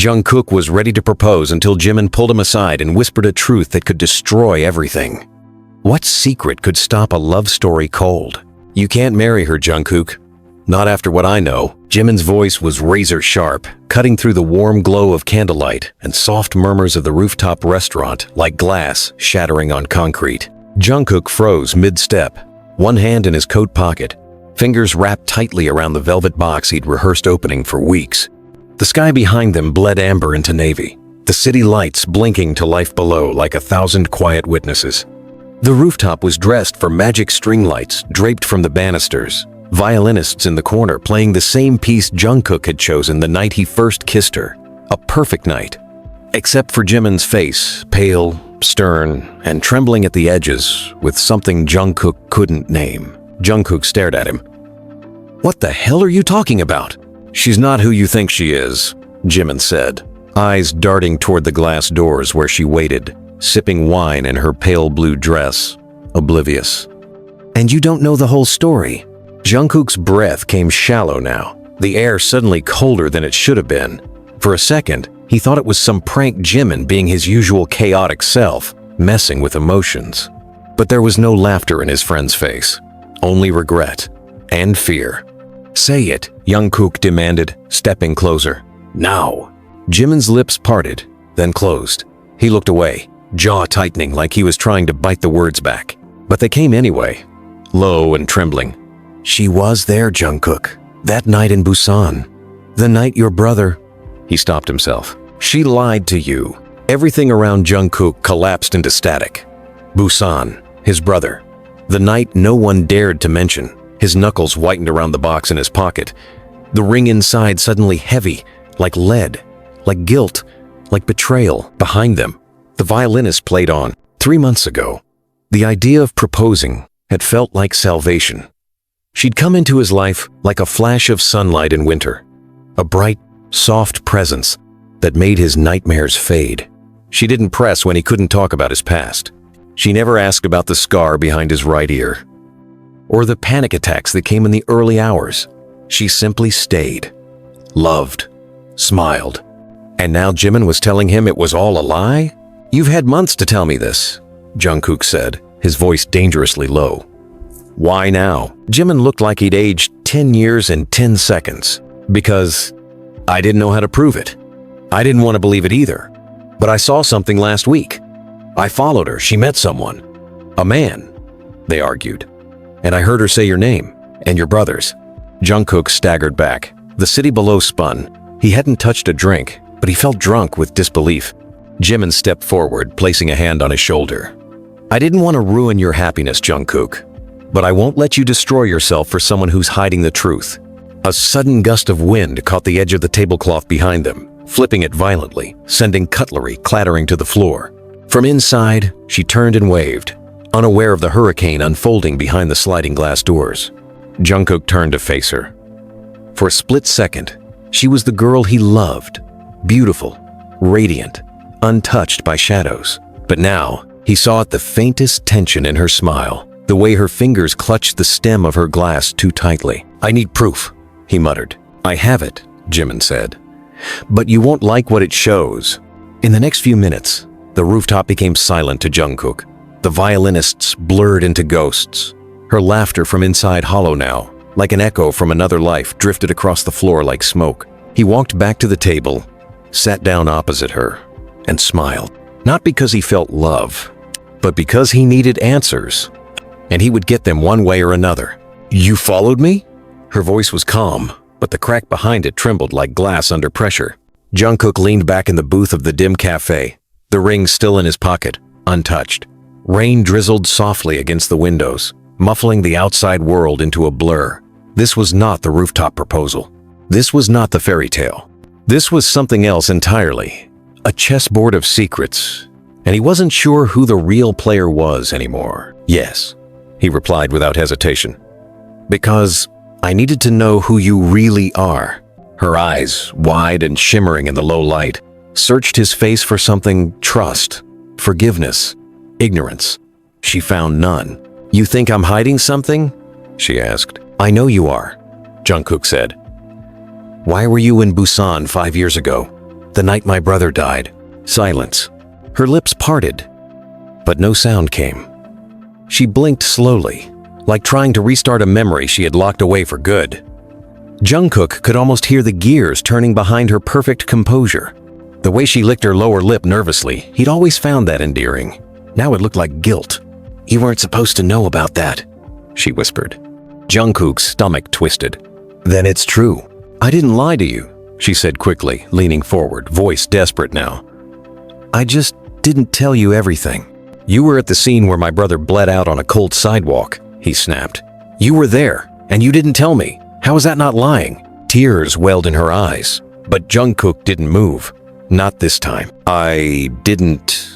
Jungkook was ready to propose until Jimin pulled him aside and whispered a truth that could destroy everything. What secret could stop a love story cold? You can't marry her, Jungkook. Not after what I know. Jimin's voice was razor sharp, cutting through the warm glow of candlelight and soft murmurs of the rooftop restaurant like glass shattering on concrete. Jungkook froze mid-step, one hand in his coat pocket, fingers wrapped tightly around the velvet box he'd rehearsed opening for weeks. The sky behind them bled amber into navy, the city lights blinking to life below like 1,000 quiet witnesses. The rooftop was dressed for magic string lights draped from the banisters, violinists in the corner playing the same piece Jungkook had chosen the night he first kissed her. A perfect night. Except for Jimin's face, pale, stern, and trembling at the edges with something Jungkook couldn't name. Jungkook stared at him. "What the hell are you talking about?" "She's not who you think she is," Jimin said, eyes darting toward the glass doors where she waited, sipping wine in her pale blue dress, oblivious. "And you don't know the whole story?" Jungkook's breath came shallow now, the air suddenly colder than it should have been. For a second, he thought it was some prank Jimin being his usual chaotic self, messing with emotions. But there was no laughter in his friend's face, only regret and fear. "Say it," Jungkook demanded, stepping closer. "Now." Jimin's lips parted, then closed. He looked away, jaw tightening like he was trying to bite the words back. But they came anyway, low and trembling. "She was there, Jungkook, that night in Busan. The night your brother—" He stopped himself. "She lied to you." Everything around Jungkook collapsed into static. Busan, his brother. The night no one dared to mention. His knuckles whitened around the box in his pocket. The ring inside suddenly heavy, like lead, like guilt, like betrayal. Behind them, the violinist played on. 3 months ago, the idea of proposing had felt like salvation. She'd come into his life like a flash of sunlight in winter, a bright, soft presence that made his nightmares fade. She didn't press when he couldn't talk about his past. She never asked about the scar behind his right ear, or the panic attacks that came in the early hours. She simply stayed, loved, smiled. And now Jimin was telling him it was all a lie? "You've had months to tell me this," Jungkook said, his voice dangerously low. "Why now?" Jimin looked like he'd aged 10 years and 10 seconds. "Because I didn't know how to prove it. I didn't want to believe it either. But I saw something last week. I followed her. She met someone. A man," they argued. "And I heard her say your name and your brother's." Jungkook staggered back. The city below spun. He hadn't touched a drink, but he felt drunk with disbelief. Jimin stepped forward, placing a hand on his shoulder. "I didn't want to ruin your happiness, Jungkook, but I won't let you destroy yourself for someone who's hiding the truth." A sudden gust of wind caught the edge of the tablecloth behind them, flipping it violently, sending cutlery clattering to the floor. From inside, she turned and waved, unaware of the hurricane unfolding behind the sliding glass doors. Jungkook turned to face her. For a split second, she was the girl he loved, beautiful, radiant, untouched by shadows. But now, he saw the faintest tension in her smile, the way her fingers clutched the stem of her glass too tightly. "I need proof," he muttered. "I have it," Jimin said. "But you won't like what it shows." In the next few minutes, the rooftop became silent to Jungkook. The violinists blurred into ghosts. Her laughter from inside hollow now, like an echo from another life, drifted across the floor like smoke. He walked back to the table, sat down opposite her, and smiled. Not because he felt love, but because he needed answers. And he would get them one way or another. "You followed me?" Her voice was calm, but the crack behind it trembled like glass under pressure. Jungkook leaned back in the booth of the dim cafe, the ring still in his pocket, untouched. Rain drizzled softly against the windows, muffling the outside world into a blur. This was not the rooftop proposal. This was not the fairy tale. This was something else entirely. A chessboard of secrets. And he wasn't sure who the real player was anymore. "Yes," he replied without hesitation. "Because I needed to know who you really are." Her eyes, wide and shimmering in the low light, searched his face for something: trust, forgiveness, ignorance. She found none. "You think I'm hiding something?" she asked. "I know you are," Jungkook said. "Why were you in Busan 5 years ago?" The night my brother died. Silence. Her lips parted, but no sound came. She blinked slowly, like trying to restart a memory she had locked away for good. Jungkook could almost hear the gears turning behind her perfect composure. The way she licked her lower lip nervously, he'd always found that endearing. Now it looked like guilt. "You weren't supposed to know about that," she whispered. Jungkook's stomach twisted. "Then it's true. I didn't lie to you," she said quickly, leaning forward, voice desperate now. "I just didn't tell you everything." "You were at the scene where my brother bled out on a cold sidewalk," he snapped. "You were there, and you didn't tell me. How is that not lying?" Tears welled in her eyes, but Jungkook didn't move. Not this time. "I didn't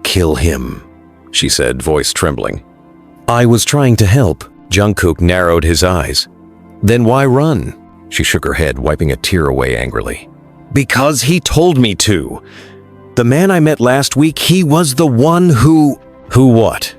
kill him," she said, voice trembling. "I was trying to help." Jungkook narrowed his eyes. "Then why run?" She shook her head, wiping a tear away angrily. "Because he told me to. The man I met last week, he was the one who—" "Who what?"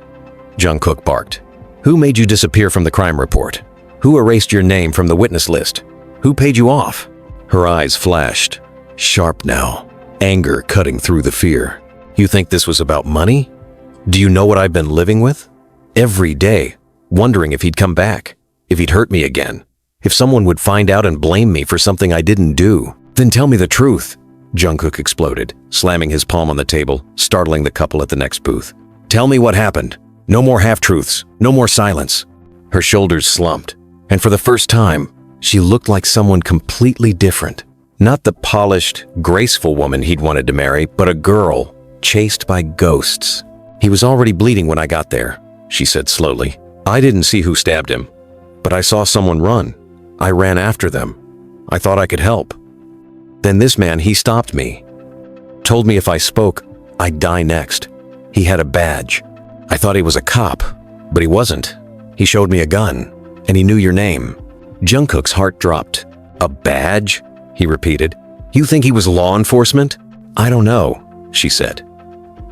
Jungkook barked. "Who made you disappear from the crime report? Who erased your name from the witness list? Who paid you off?" Her eyes flashed, sharp now, anger cutting through the fear. "You think this was about money? Do you know what I've been living with? Every day, wondering if he'd come back, if he'd hurt me again, if someone would find out and blame me for something I didn't do. Then tell me the truth." Jungkook exploded, slamming his palm on the table, startling the couple at the next booth. "Tell me what happened. No more half-truths, no more silence." Her shoulders slumped, and for the first time, she looked like someone completely different. Not the polished, graceful woman he'd wanted to marry, but a girl chased by ghosts. "He was already bleeding when I got there," she said slowly. "I didn't see who stabbed him, but I saw someone run. I ran after them. I thought I could help. Then this man, he stopped me. Told me if I spoke, I'd die next. He had a badge. I thought he was a cop, but he wasn't. He showed me a gun, and he knew your name." Jungkook's heart dropped. "A badge?" he repeated. "You think he was law enforcement?" "I don't know," she said.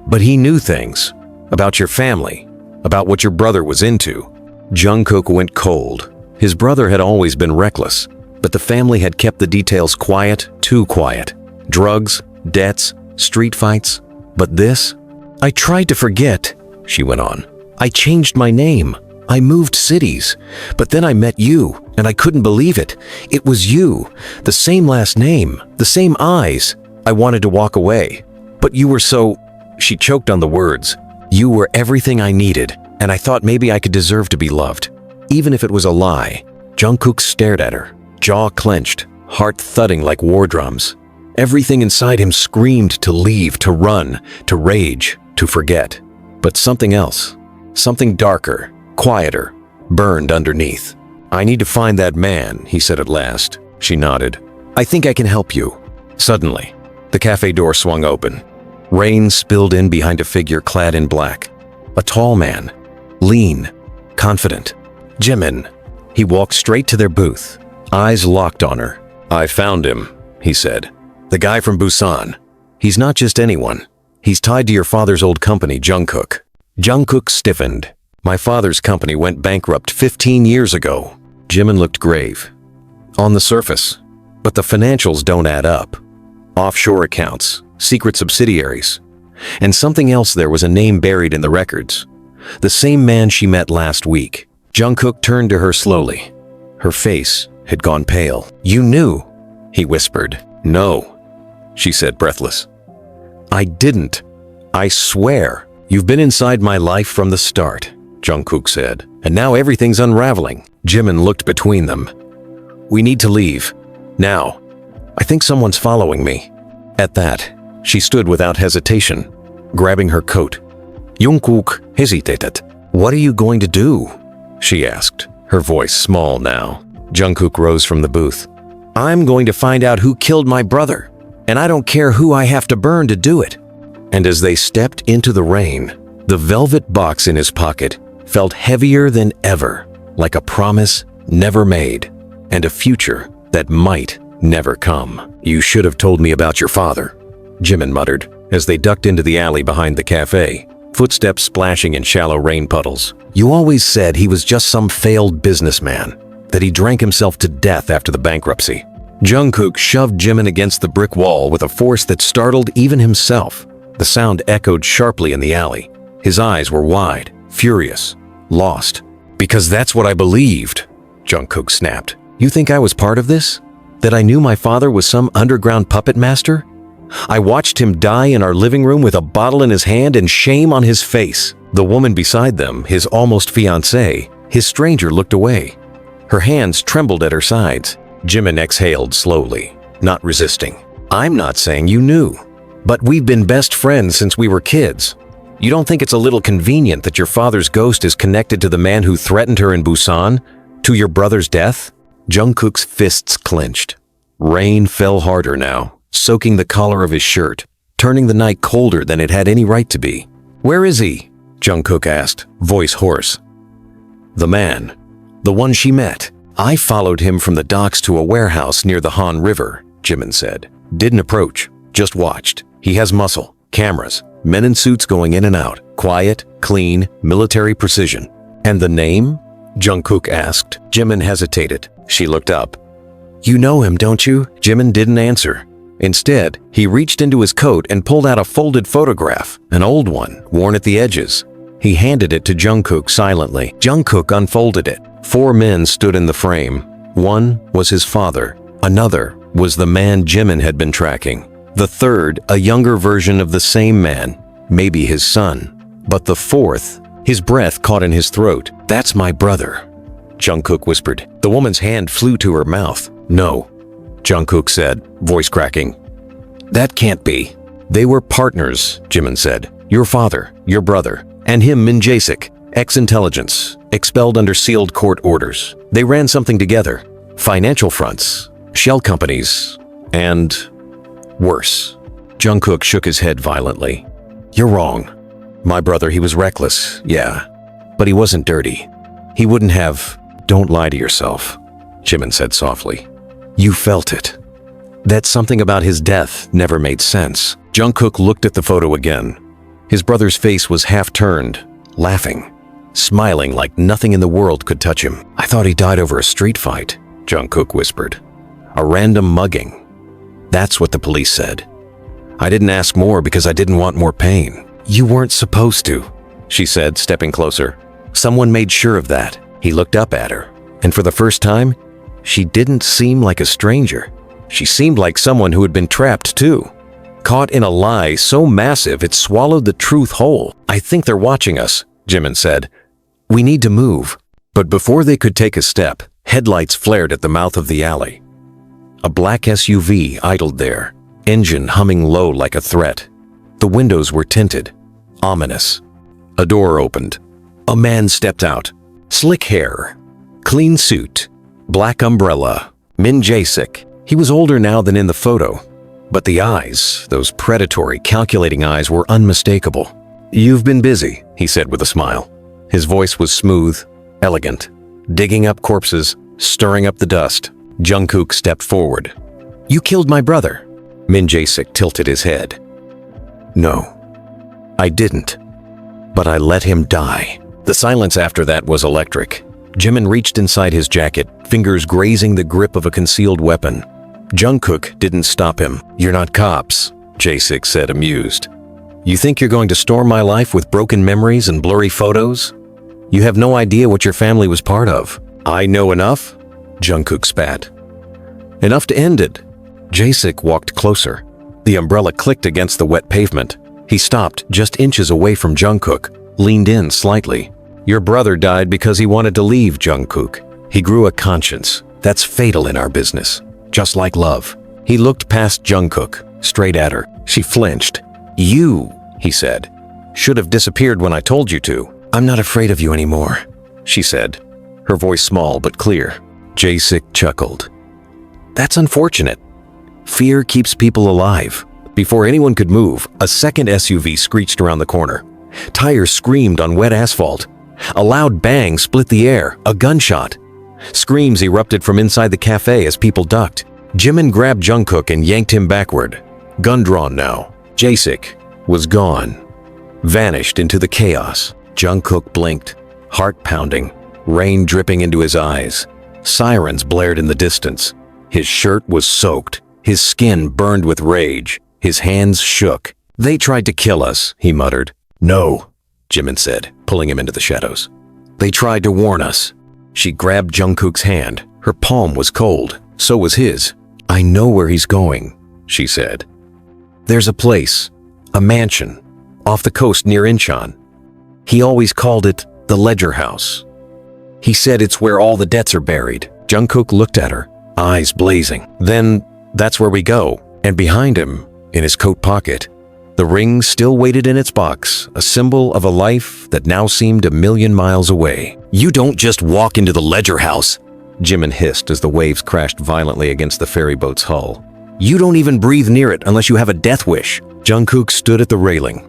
"But he knew things. About your family. About what your brother was into." Jungkook went cold. His brother had always been reckless, but the family had kept the details quiet, too quiet. Drugs, debts, street fights. But this? "I tried to forget," she went on. "I changed my name. I moved cities. But then I met you, and I couldn't believe it. It was you. The same last name, the same eyes. I wanted to walk away. But you were so—" She choked on the words. "You were everything I needed, and I thought maybe I could deserve to be loved. Even if it was a lie." Jungkook stared at her, jaw clenched, heart thudding like war drums. Everything inside him screamed to leave, to run, to rage, to forget. But something else, something darker, quieter, burned underneath. "I need to find that man," he said at last. She nodded. "I think I can help you." Suddenly, the cafe door swung open. Rain spilled in behind a figure clad in black. A tall man, lean, confident. Jimin. He walked straight to their booth, eyes locked on her. "I found him," he said. "The guy from Busan. He's not just anyone. He's tied to your father's old company, Jungkook." Jungkook stiffened. "My father's company went bankrupt 15 years ago." Jimin looked grave. "On the surface, but the financials don't add up. Offshore accounts, secret subsidiaries. And something else, there was a name buried in the records. The same man she met last week." Jungkook turned to her slowly. Her face had gone pale. "You knew," he whispered. "No," she said, breathless. "I didn't. I swear. You've been inside my life from the start," Jungkook said. "And now everything's unraveling." Jimin looked between them. "We need to leave. Now. I think someone's following me." At that, she stood without hesitation, grabbing her coat. Jungkook hesitated. "What are you going to do?" she asked, her voice small now. Jungkook rose from the booth. "I'm going to find out who killed my brother, and I don't care who I have to burn to do it." And as they stepped into the rain, the velvet box in his pocket felt heavier than ever, like a promise never made, and a future that might never come. "You should have told me about your father," Jimin muttered, as they ducked into the alley behind the cafe, footsteps splashing in shallow rain puddles. "You always said he was just some failed businessman, that he drank himself to death after the bankruptcy." Jungkook shoved Jimin against the brick wall with a force that startled even himself. The sound echoed sharply in the alley. His eyes were wide, furious, lost. "Because that's what I believed," Jungkook snapped. "You think I was part of this? That I knew my father was some underground puppet master? I watched him die in our living room with a bottle in his hand and shame on his face." The woman beside them, his almost fiancée, his stranger, looked away. Her hands trembled at her sides. Jimin exhaled slowly, not resisting. "I'm not saying you knew, but we've been best friends since we were kids. You don't think it's a little convenient that your father's ghost is connected to the man who threatened her in Busan? To your brother's death?" Jungkook's fists clenched. Rain fell harder now, soaking the collar of his shirt, turning the night colder than it had any right to be. "Where is he?" Jungkook asked, voice hoarse. "The man. The one she met. I followed him from the docks to a warehouse near the Han River," Jimin said. "Didn't approach, just watched. He has muscle, cameras, men in suits going in and out. Quiet, clean, military precision." "And the name?" Jungkook asked. Jimin hesitated. She looked up. "You know him, don't you?" Jimin didn't answer. Instead, he reached into his coat and pulled out a folded photograph, an old one, worn at the edges. He handed it to Jungkook silently. Jungkook unfolded it. 4 men stood in the frame. One was his father. Another was the man Jimin had been tracking. The third, a younger version of the same man, maybe his son. But the fourth, his breath caught in his throat. "That's my brother," Jungkook whispered. The woman's hand flew to her mouth. "No," Jungkook said, voice cracking. "That can't be." "They were partners," Jimin said. "Your father, your brother, and him Min Jae-sik, ex-intelligence, expelled under sealed court orders. They ran something together. Financial fronts, shell companies, and worse." Jungkook shook his head violently. "You're wrong. My brother, he was reckless, yeah, but he wasn't dirty. He wouldn't have—" "Don't lie to yourself," Jimin said softly. "You felt it. That something about his death never made sense." Jungkook looked at the photo again. His brother's face was half-turned, laughing, smiling like nothing in the world could touch him. "I thought he died over a street fight," Jungkook whispered. "A random mugging. That's what the police said. I didn't ask more because I didn't want more pain." "You weren't supposed to," she said, stepping closer. "Someone made sure of that." He looked up at her, and for the first time, she didn't seem like a stranger. She seemed like someone who had been trapped too, caught in a lie so massive it swallowed the truth whole. "I think they're watching us," Jimin said. "We need to move." But before they could take a step, headlights flared at the mouth of the alley. A black SUV idled there, engine humming low like a threat. The windows were tinted, ominous. A door opened. A man stepped out. Slick hair, clean suit, black umbrella. Min Jae-sik. He was older now than in the photo, but the eyes, those predatory, calculating eyes, were unmistakable. "You've been busy," he said with a smile. His voice was smooth, elegant, digging up corpses, stirring up the dust. Jungkook stepped forward. "You killed my brother." Min Jae-sik tilted his head. "No, I didn't, but I let him die." The silence after that was electric. Jimin reached inside his jacket, fingers grazing the grip of a concealed weapon. Jungkook didn't stop him. "You're not cops," Jae-sik said, amused. "You think you're going to storm my life with broken memories and blurry photos? You have no idea what your family was part of." "I know enough," Jungkook spat. "Enough to end it." Jae-sik walked closer. The umbrella clicked against the wet pavement. He stopped just inches away from Jungkook, leaned in slightly. "Your brother died because he wanted to leave, Jungkook. He grew a conscience. That's fatal in our business. Just like love." He looked past Jungkook, straight at her. She flinched. "You," he said, "should have disappeared when I told you to." "I'm not afraid of you anymore," she said, her voice small but clear. Jae-sik chuckled. "That's unfortunate. Fear keeps people alive." Before anyone could move, a second SUV screeched around the corner. Tires screamed on wet asphalt. A loud bang split the air, a gunshot. Screams erupted from inside the cafe as people ducked. Jimin grabbed Jungkook and yanked him backward. Gun drawn now. Jae-sik was gone, vanished into the chaos. Jungkook blinked, heart pounding, rain dripping into his eyes. Sirens blared in the distance. His shirt was soaked, his skin burned with rage, his hands shook. "They tried to kill us," he muttered. "No," Jimin said, pulling him into the shadows. "They tried to warn us." She grabbed Jungkook's hand. Her palm was cold. So was his. "I know where he's going," she said. "There's a place, a mansion, off the coast near Incheon. He always called it the Ledger House. He said it's where all the debts are buried." Jungkook looked at her, eyes blazing. "Then that's where we go." And behind him, in his coat pocket, the ring still waited in its box, a symbol of a life that now seemed a million miles away. "You don't just walk into the Ledger House," Jimin hissed as the waves crashed violently against the ferry boat's hull. "You don't even breathe near it unless you have a death wish." Jungkook stood at the railing,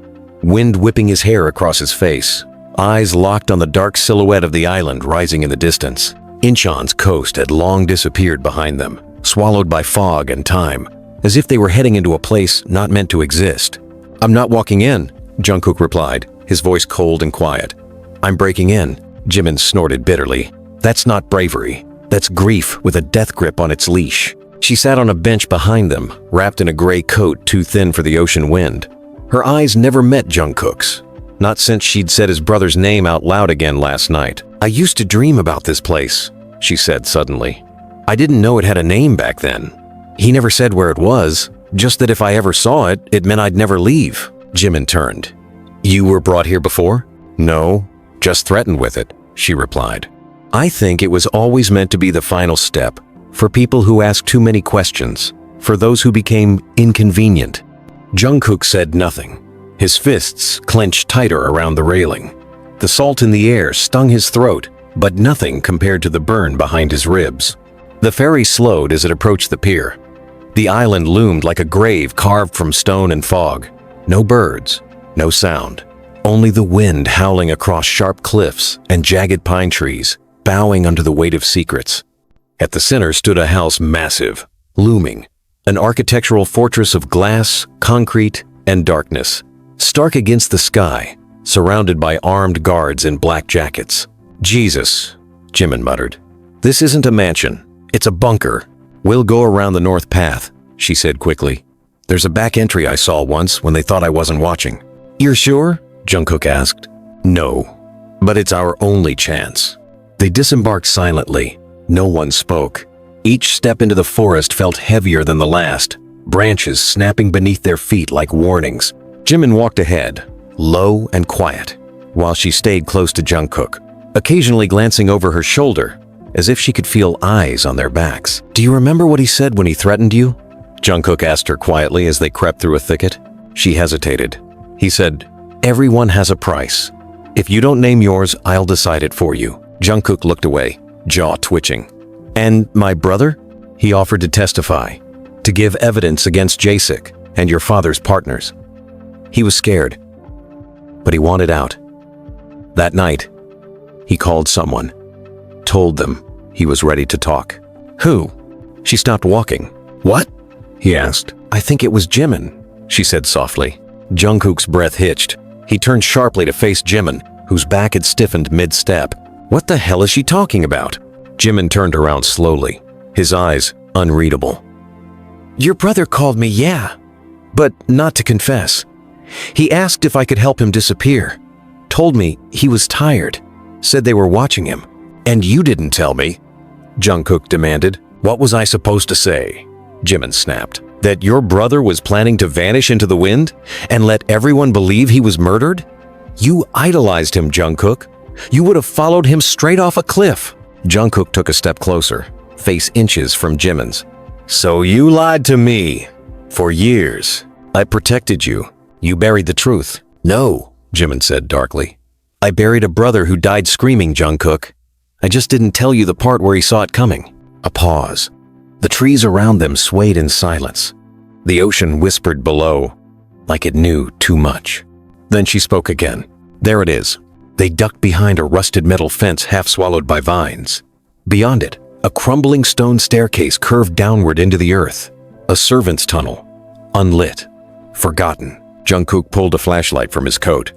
wind whipping his hair across his face, eyes locked on the dark silhouette of the island rising in the distance. Incheon's coast had long disappeared behind them, swallowed by fog and time, as if they were heading into a place not meant to exist. "I'm not walking in," Jungkook replied, his voice cold and quiet. "I'm breaking in," Jimin snorted bitterly. "That's not bravery. That's grief with a death grip on its leash." She sat on a bench behind them, wrapped in a gray coat too thin for the ocean wind. Her eyes never met Jungkook's, not since she'd said his brother's name out loud again last night. "I used to dream about this place," she said suddenly. "I didn't know it had a name back then. He never said where it was, just that if I ever saw it, it meant I'd never leave." Jimin turned. "You were brought here before?" "No, just threatened with it," she replied. "I think it was always meant to be the final step, for people who ask too many questions, for those who became inconvenient." Jungkook said nothing. His fists clenched tighter around the railing. The salt in the air stung his throat, but nothing compared to the burn behind his ribs. The ferry slowed as it approached the pier. The island loomed like a grave carved from stone and fog. No birds, no sound. Only the wind howling across sharp cliffs and jagged pine trees, bowing under the weight of secrets. At the center stood a house massive, looming, an architectural fortress of glass, concrete, and darkness, stark against the sky, surrounded by armed guards in black jackets. "Jesus," Jimin muttered. "This isn't a mansion, it's a bunker. We'll go around the north path," she said quickly. "There's a back entry I saw once when they thought I wasn't watching." "You're sure?" Jungkook asked. "No, but it's our only chance." They disembarked silently. No one spoke. Each step into the forest felt heavier than the last, branches snapping beneath their feet like warnings. Jimin walked ahead, low and quiet, while she stayed close to Jungkook, occasionally glancing over her shoulder, as if she could feel eyes on their backs. "Do you remember what he said when he threatened you?" Jungkook asked her quietly as they crept through a thicket. She hesitated. He said, "Everyone has a price. If you don't name yours, I'll decide it for you." Jungkook looked away, jaw twitching. "And my brother?" He offered to testify, to give evidence against Jasik and your father's partners. He was scared, but he wanted out. That night, he called someone, told them he was ready to talk. "Who?" She stopped walking. "What?" he asked. "I think it was Jimin," she said softly. Jungkook's breath hitched. He turned sharply to face Jimin, whose back had stiffened mid-step. "What the hell is she talking about?" Jimin turned around slowly, his eyes unreadable. "Your brother called me, yeah, but not to confess. He asked if I could help him disappear. Told me he was tired. Said they were watching him. And you didn't tell me," Jungkook demanded. "What was I supposed to say?" Jimin snapped. "That your brother was planning to vanish into the wind and let everyone believe he was murdered? You idolized him, Jungkook. You would have followed him straight off a cliff." Jungkook took a step closer, face inches from Jimin's. "So you lied to me. For years. I protected you. You buried the truth." "No," Jimin said darkly. "I buried a brother who died screaming, Jungkook. I just didn't tell you the part where he saw it coming." A pause. The trees around them swayed in silence. The ocean whispered below, like it knew too much. Then she spoke again. "There it is." They ducked behind a rusted metal fence half swallowed by vines. Beyond it, a crumbling stone staircase curved downward into the earth. A servant's tunnel, unlit, forgotten. Jungkook pulled a flashlight from his coat.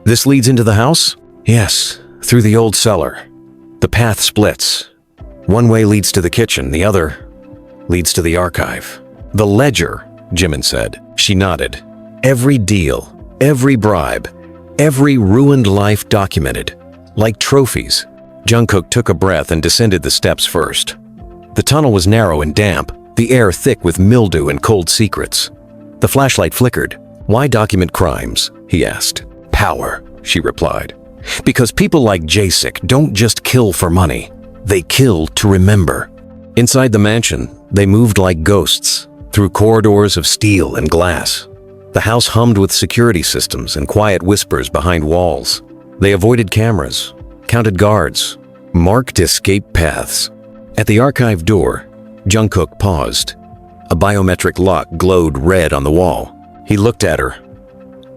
"This leads into the house?" "Yes, through the old cellar. The path splits. One way leads to the kitchen, the other leads to the archive. The ledger, Jimin said. She nodded. Every deal, every bribe, every ruined life documented, like trophies. Jungkook took a breath and descended the steps first. The tunnel was narrow and damp, the air thick with mildew and cold secrets. The flashlight flickered. Why document crimes? He asked. Power, she replied. Because people like Jasik don't just kill for money. They kill to remember. Inside the mansion, they moved like ghosts, through corridors of steel and glass. The house hummed with security systems and quiet whispers behind walls. They avoided cameras, counted guards, marked escape paths. At the archive door, Jungkook paused. A biometric lock glowed red on the wall. He looked at her.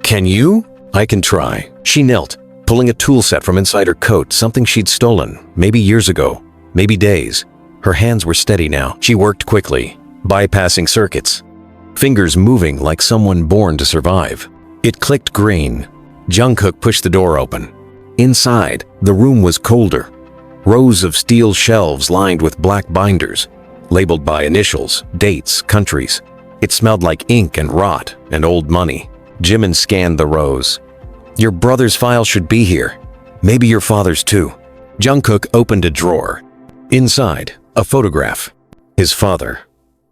Can you? I can try. She knelt, pulling a tool set from inside her coat, something she'd stolen, maybe years ago, maybe days. Her hands were steady now. She worked quickly, bypassing circuits, fingers moving like someone born to survive. It clicked green. Jungkook pushed the door open. Inside, the room was colder. Rows of steel shelves lined with black binders, labeled by initials, dates, countries. It smelled like ink and rot and old money. Jimin scanned the rows. Your brother's file should be here. Maybe your father's too. Jungkook opened a drawer. Inside, a photograph. His father,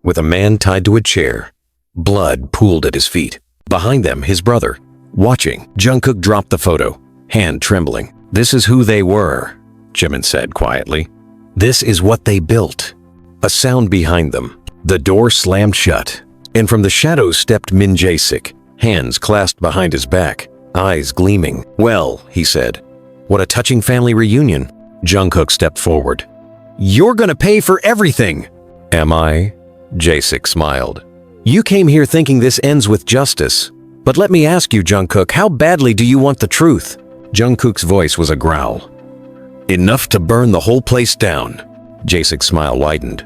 with a man tied to a chair. Blood pooled at his feet. Behind them, his brother, watching. Jungkook dropped the photo, hand trembling. This is who they were, Jimin said quietly. This is what they built. A sound behind them. The door slammed shut, and from the shadows stepped Min Jae-sik, hands clasped behind his back, eyes gleaming. Well, he said, what a touching family reunion. Jungkook stepped forward. You're gonna pay for everything. Am I? Jae-sik smiled. You came here thinking this ends with justice. But let me ask you, Jungkook, how badly do you want the truth? Jungkook's voice was a growl. Enough to burn the whole place down. Jae-sik's smile widened.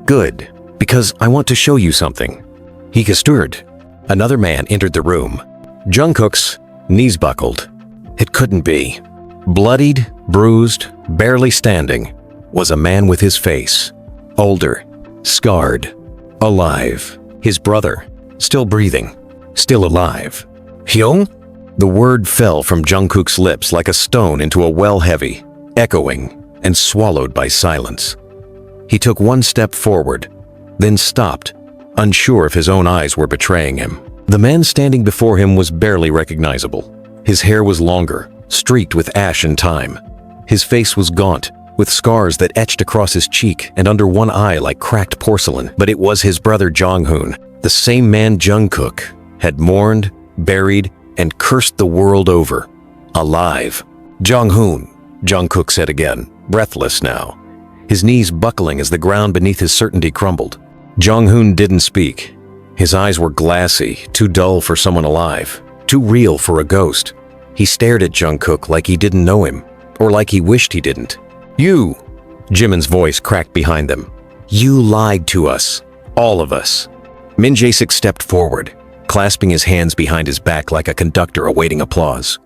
Good, because I want to show you something. He gestured. Another man entered the room. Jungkook's knees buckled. It couldn't be. Bloodied, bruised, barely standing, was a man with his face. Older, scarred, alive. His brother, still breathing, still alive. Hyung? The word fell from Jungkook's lips like a stone into a well heavy, echoing, and swallowed by silence. He took one step forward, then stopped, unsure if his own eyes were betraying him. The man standing before him was barely recognizable. His hair was longer, streaked with ash and time. His face was gaunt, with scars that etched across his cheek and under one eye like cracked porcelain. But it was his brother Jonghoon, the same man Jungkook had mourned, buried, and cursed the world over. Alive. Jonghoon, Jungkook said again, breathless now, his knees buckling as the ground beneath his certainty crumbled. Jonghoon didn't speak. His eyes were glassy, too dull for someone alive, too real for a ghost. He stared at Jungkook like he didn't know him, or like he wished he didn't. You, Jimin's voice cracked behind them. You lied to us, all of us. Min Jae-sik stepped forward, clasping his hands behind his back like a conductor awaiting applause.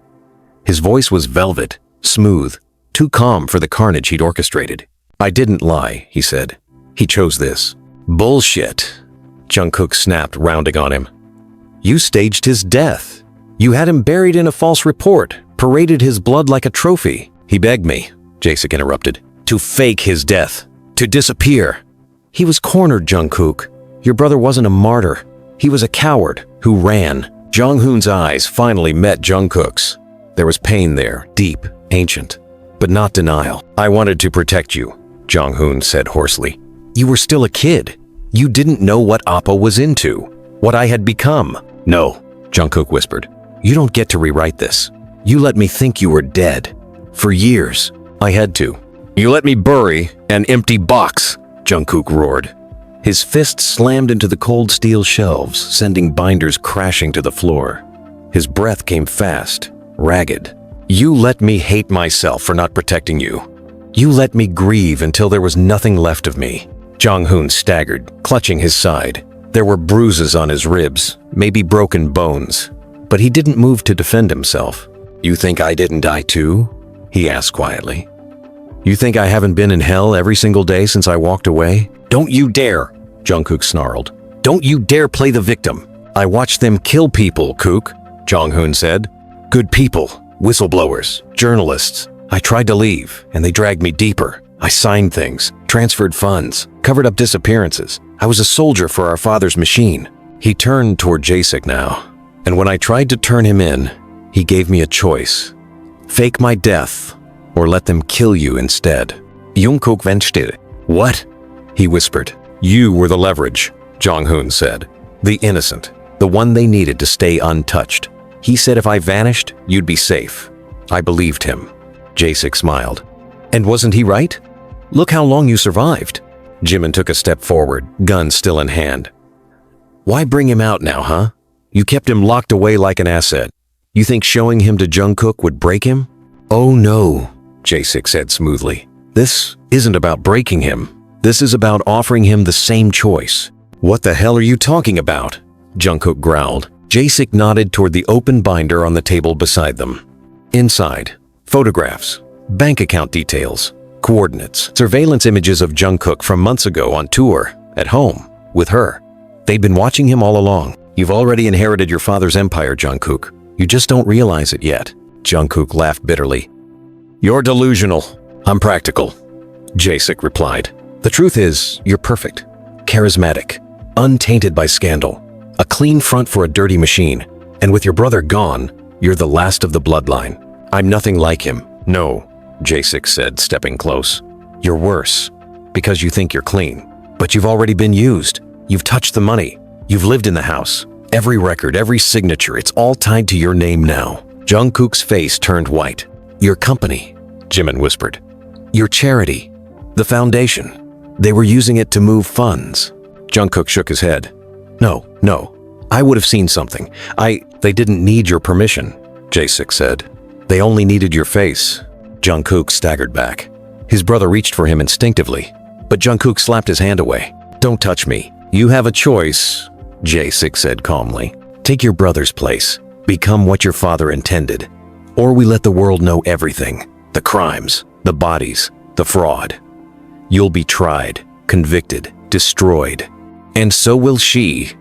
His voice was velvet, smooth, too calm for the carnage he'd orchestrated. I didn't lie, he said. He chose this. Bullshit, Jungkook snapped, rounding on him. You staged his death. You had him buried in a false report, paraded his blood like a trophy. He begged me, Jae-sik interrupted, to fake his death, to disappear. He was cornered, Jungkook. Your brother wasn't a martyr. He was a coward who ran. Jonghoon's eyes finally met Jungkook's. There was pain there, deep, ancient, but not denial. I wanted to protect you, Jonghoon said hoarsely. You were still a kid. You didn't know what Appa was into, what I had become. No, Jungkook whispered. You don't get to rewrite this. You let me think you were dead. For years, I had to. You let me bury an empty box, Jungkook roared. His fist slammed into the cold steel shelves, sending binders crashing to the floor. His breath came fast, ragged. You let me hate myself for not protecting you. You let me grieve until there was nothing left of me. Jonghoon staggered, clutching his side. There were bruises on his ribs, maybe broken bones, but he didn't move to defend himself. You think I didn't die too? He asked quietly. You think I haven't been in hell every single day since I walked away? Don't you dare, Jungkook snarled. Don't you dare play the victim. I watched them kill people, Kook, Jonghoon said. Good people, whistleblowers, journalists. I tried to leave, and they dragged me deeper. I signed things, transferred funds, covered up disappearances. I was a soldier for our father's machine. He turned toward Jasik now, and when I tried to turn him in, he gave me a choice. Fake my death, or let them kill you instead. Jungkook venchte. What? He whispered. You were the leverage, Jonghoon said. The innocent, the one they needed to stay untouched. He said if I vanished, you'd be safe. I believed him. Jasik smiled. And wasn't he right? Look how long you survived. Jimin took a step forward, gun still in hand. Why bring him out now, huh? You kept him locked away like an asset. You think showing him to Jungkook would break him? Oh no, Jasik said smoothly. This isn't about breaking him. This is about offering him the same choice. What the hell are you talking about? Jungkook growled. Jasik nodded toward the open binder on the table beside them. Inside, photographs, bank account details, coordinates, surveillance images of Jungkook from months ago on tour, at home, with her. They'd been watching him all along. You've already inherited your father's empire, Jungkook. You just don't realize it yet. Jungkook laughed bitterly. You're delusional. I'm practical, Jasik replied. The truth is, you're perfect, charismatic, untainted by scandal, a clean front for a dirty machine. And with your brother gone, you're the last of the bloodline. I'm nothing like him. No, Jasik said, stepping close. You're worse, because you think you're clean. But you've already been used. You've touched the money. You've lived in the house. Every record, every signature, it's all tied to your name now. Jungkook's face turned white. Your company, Jimin whispered. Your charity. The foundation. They were using it to move funds. Jungkook shook his head. No. I would have seen something. They didn't need your permission, Jasik said. They only needed your face. Jungkook staggered back. His brother reached for him instinctively, but Jungkook slapped his hand away. Don't touch me. You have a choice, Jasik said calmly. Take your brother's place. Become what your father intended. Or we let the world know everything. The crimes, the bodies, the fraud. You'll be tried, convicted, destroyed. And so will she.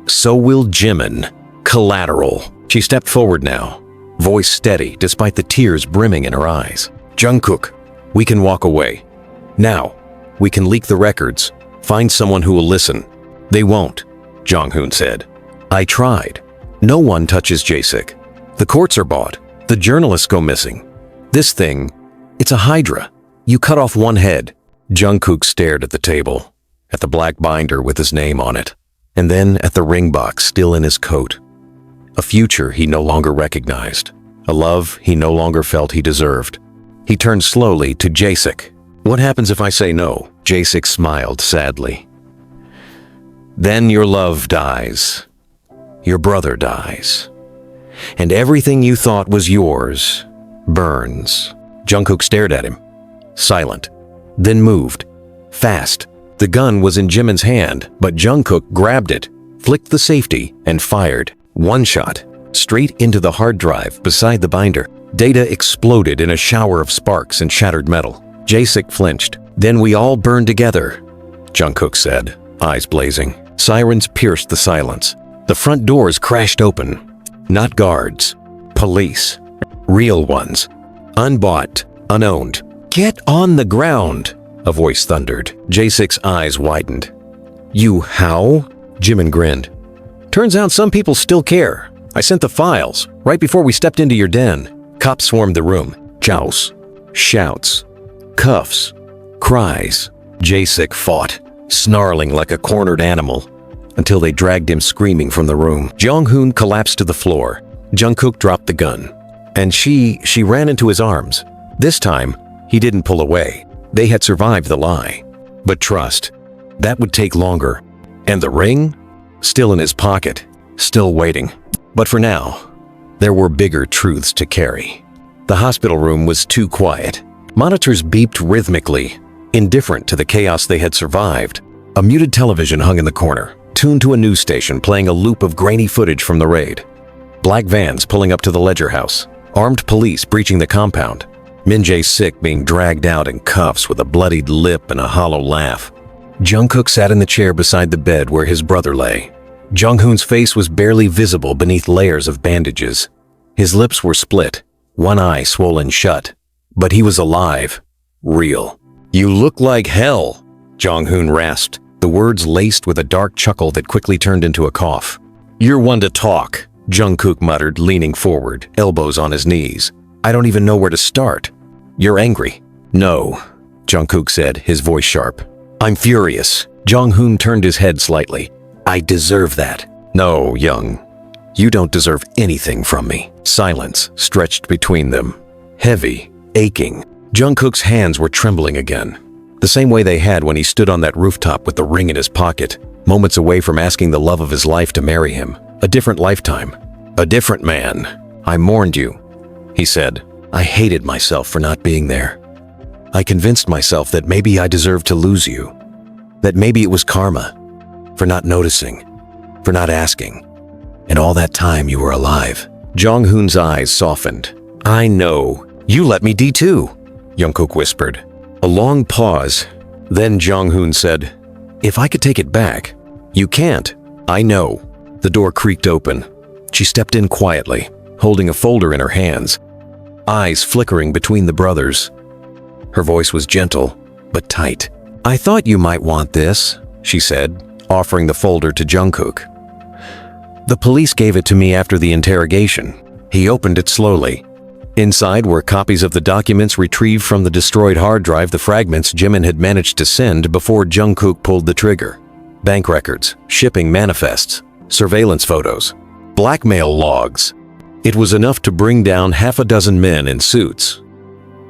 So will Jimin. Collateral. She stepped forward now, voice steady despite the tears brimming in her eyes. Jungkook, we can walk away. Now, we can leak the records, find someone who will listen. They won't, Jonghoon said. I tried. No one touches Jasik. The courts are bought. The journalists go missing. This thing, it's a hydra. You cut off one head. Jungkook stared at the table, at the black binder with his name on it, and then at the ring box still in his coat. A future he no longer recognized, a love he no longer felt he deserved. He turned slowly to Jasik. What happens if I say no? Jasik smiled sadly. Then your love dies. Your brother dies. And everything you thought was yours burns. Jungkook stared at him, silent, then moved, fast. The gun was in Jimin's hand, but Jungkook grabbed it, flicked the safety, and fired. One shot, straight into the hard drive beside the binder. Data exploded in a shower of sparks and shattered metal. Jasik flinched. Then we all burned together, Jungkook said, eyes blazing. Sirens pierced the silence. The front doors crashed open. Not guards, police, real ones, unbought, unowned. Get on the ground, a voice thundered. Jasik's eyes widened. You how? Jimin grinned. Turns out some people still care. I sent the files right before we stepped into your den. Cops swarmed the room. Chows, shouts, cuffs, cries. Jasik fought, snarling like a cornered animal, until they dragged him screaming from the room. Jonghoon collapsed to the floor. Jungkook dropped the gun, and she ran into his arms. This time, he didn't pull away. They had survived the lie. But trust, that would take longer. And the ring? Still in his pocket, still waiting. But for now, there were bigger truths to carry. The hospital room was too quiet. Monitors beeped rhythmically, indifferent to the chaos they had survived. A muted television hung in the corner, tuned to a news station playing a loop of grainy footage from the raid. Black vans pulling up to the Ledger house, armed police breaching the compound. Minjae's sick, being dragged out in cuffs with a bloodied lip and a hollow laugh. Jungkook sat in the chair beside the bed where his brother lay. Jonghoon's face was barely visible beneath layers of bandages. His lips were split, one eye swollen shut. But he was alive. Real. "You look like hell," Jonghoon rasped, the words laced with a dark chuckle that quickly turned into a cough. "You're one to talk," Jungkook muttered, leaning forward, elbows on his knees. "I don't even know where to start." "You're angry." "No," Jungkook said, his voice sharp. "I'm furious." Jonghoon turned his head slightly. "I deserve that." "No, Young. You don't deserve anything from me." Silence stretched between them. Heavy, aching. Jungkook's hands were trembling again. The same way they had when he stood on that rooftop with the ring in his pocket, moments away from asking the love of his life to marry him. A different lifetime. A different man. "I mourned you," he said. "I hated myself for not being there. I convinced myself that maybe I deserved to lose you. That maybe it was karma. For not noticing. For not asking. And all that time you were alive." Jonghoon's eyes softened. "I know. You let me die too," Jungkook whispered. A long pause. Then Jonghoon said, "If I could take it back." "You can't." "I know." The door creaked open. She stepped in quietly, holding a folder in her hands, eyes flickering between the brothers. Her voice was gentle, but tight. "I thought you might want this," she said, offering the folder to Jungkook. "The police gave it to me after the interrogation." He opened it slowly. Inside were copies of the documents retrieved from the destroyed hard drive, the fragments Jimin had managed to send before Jungkook pulled the trigger. Bank records, shipping manifests, surveillance photos, blackmail logs. It was enough to bring down half a dozen men in suits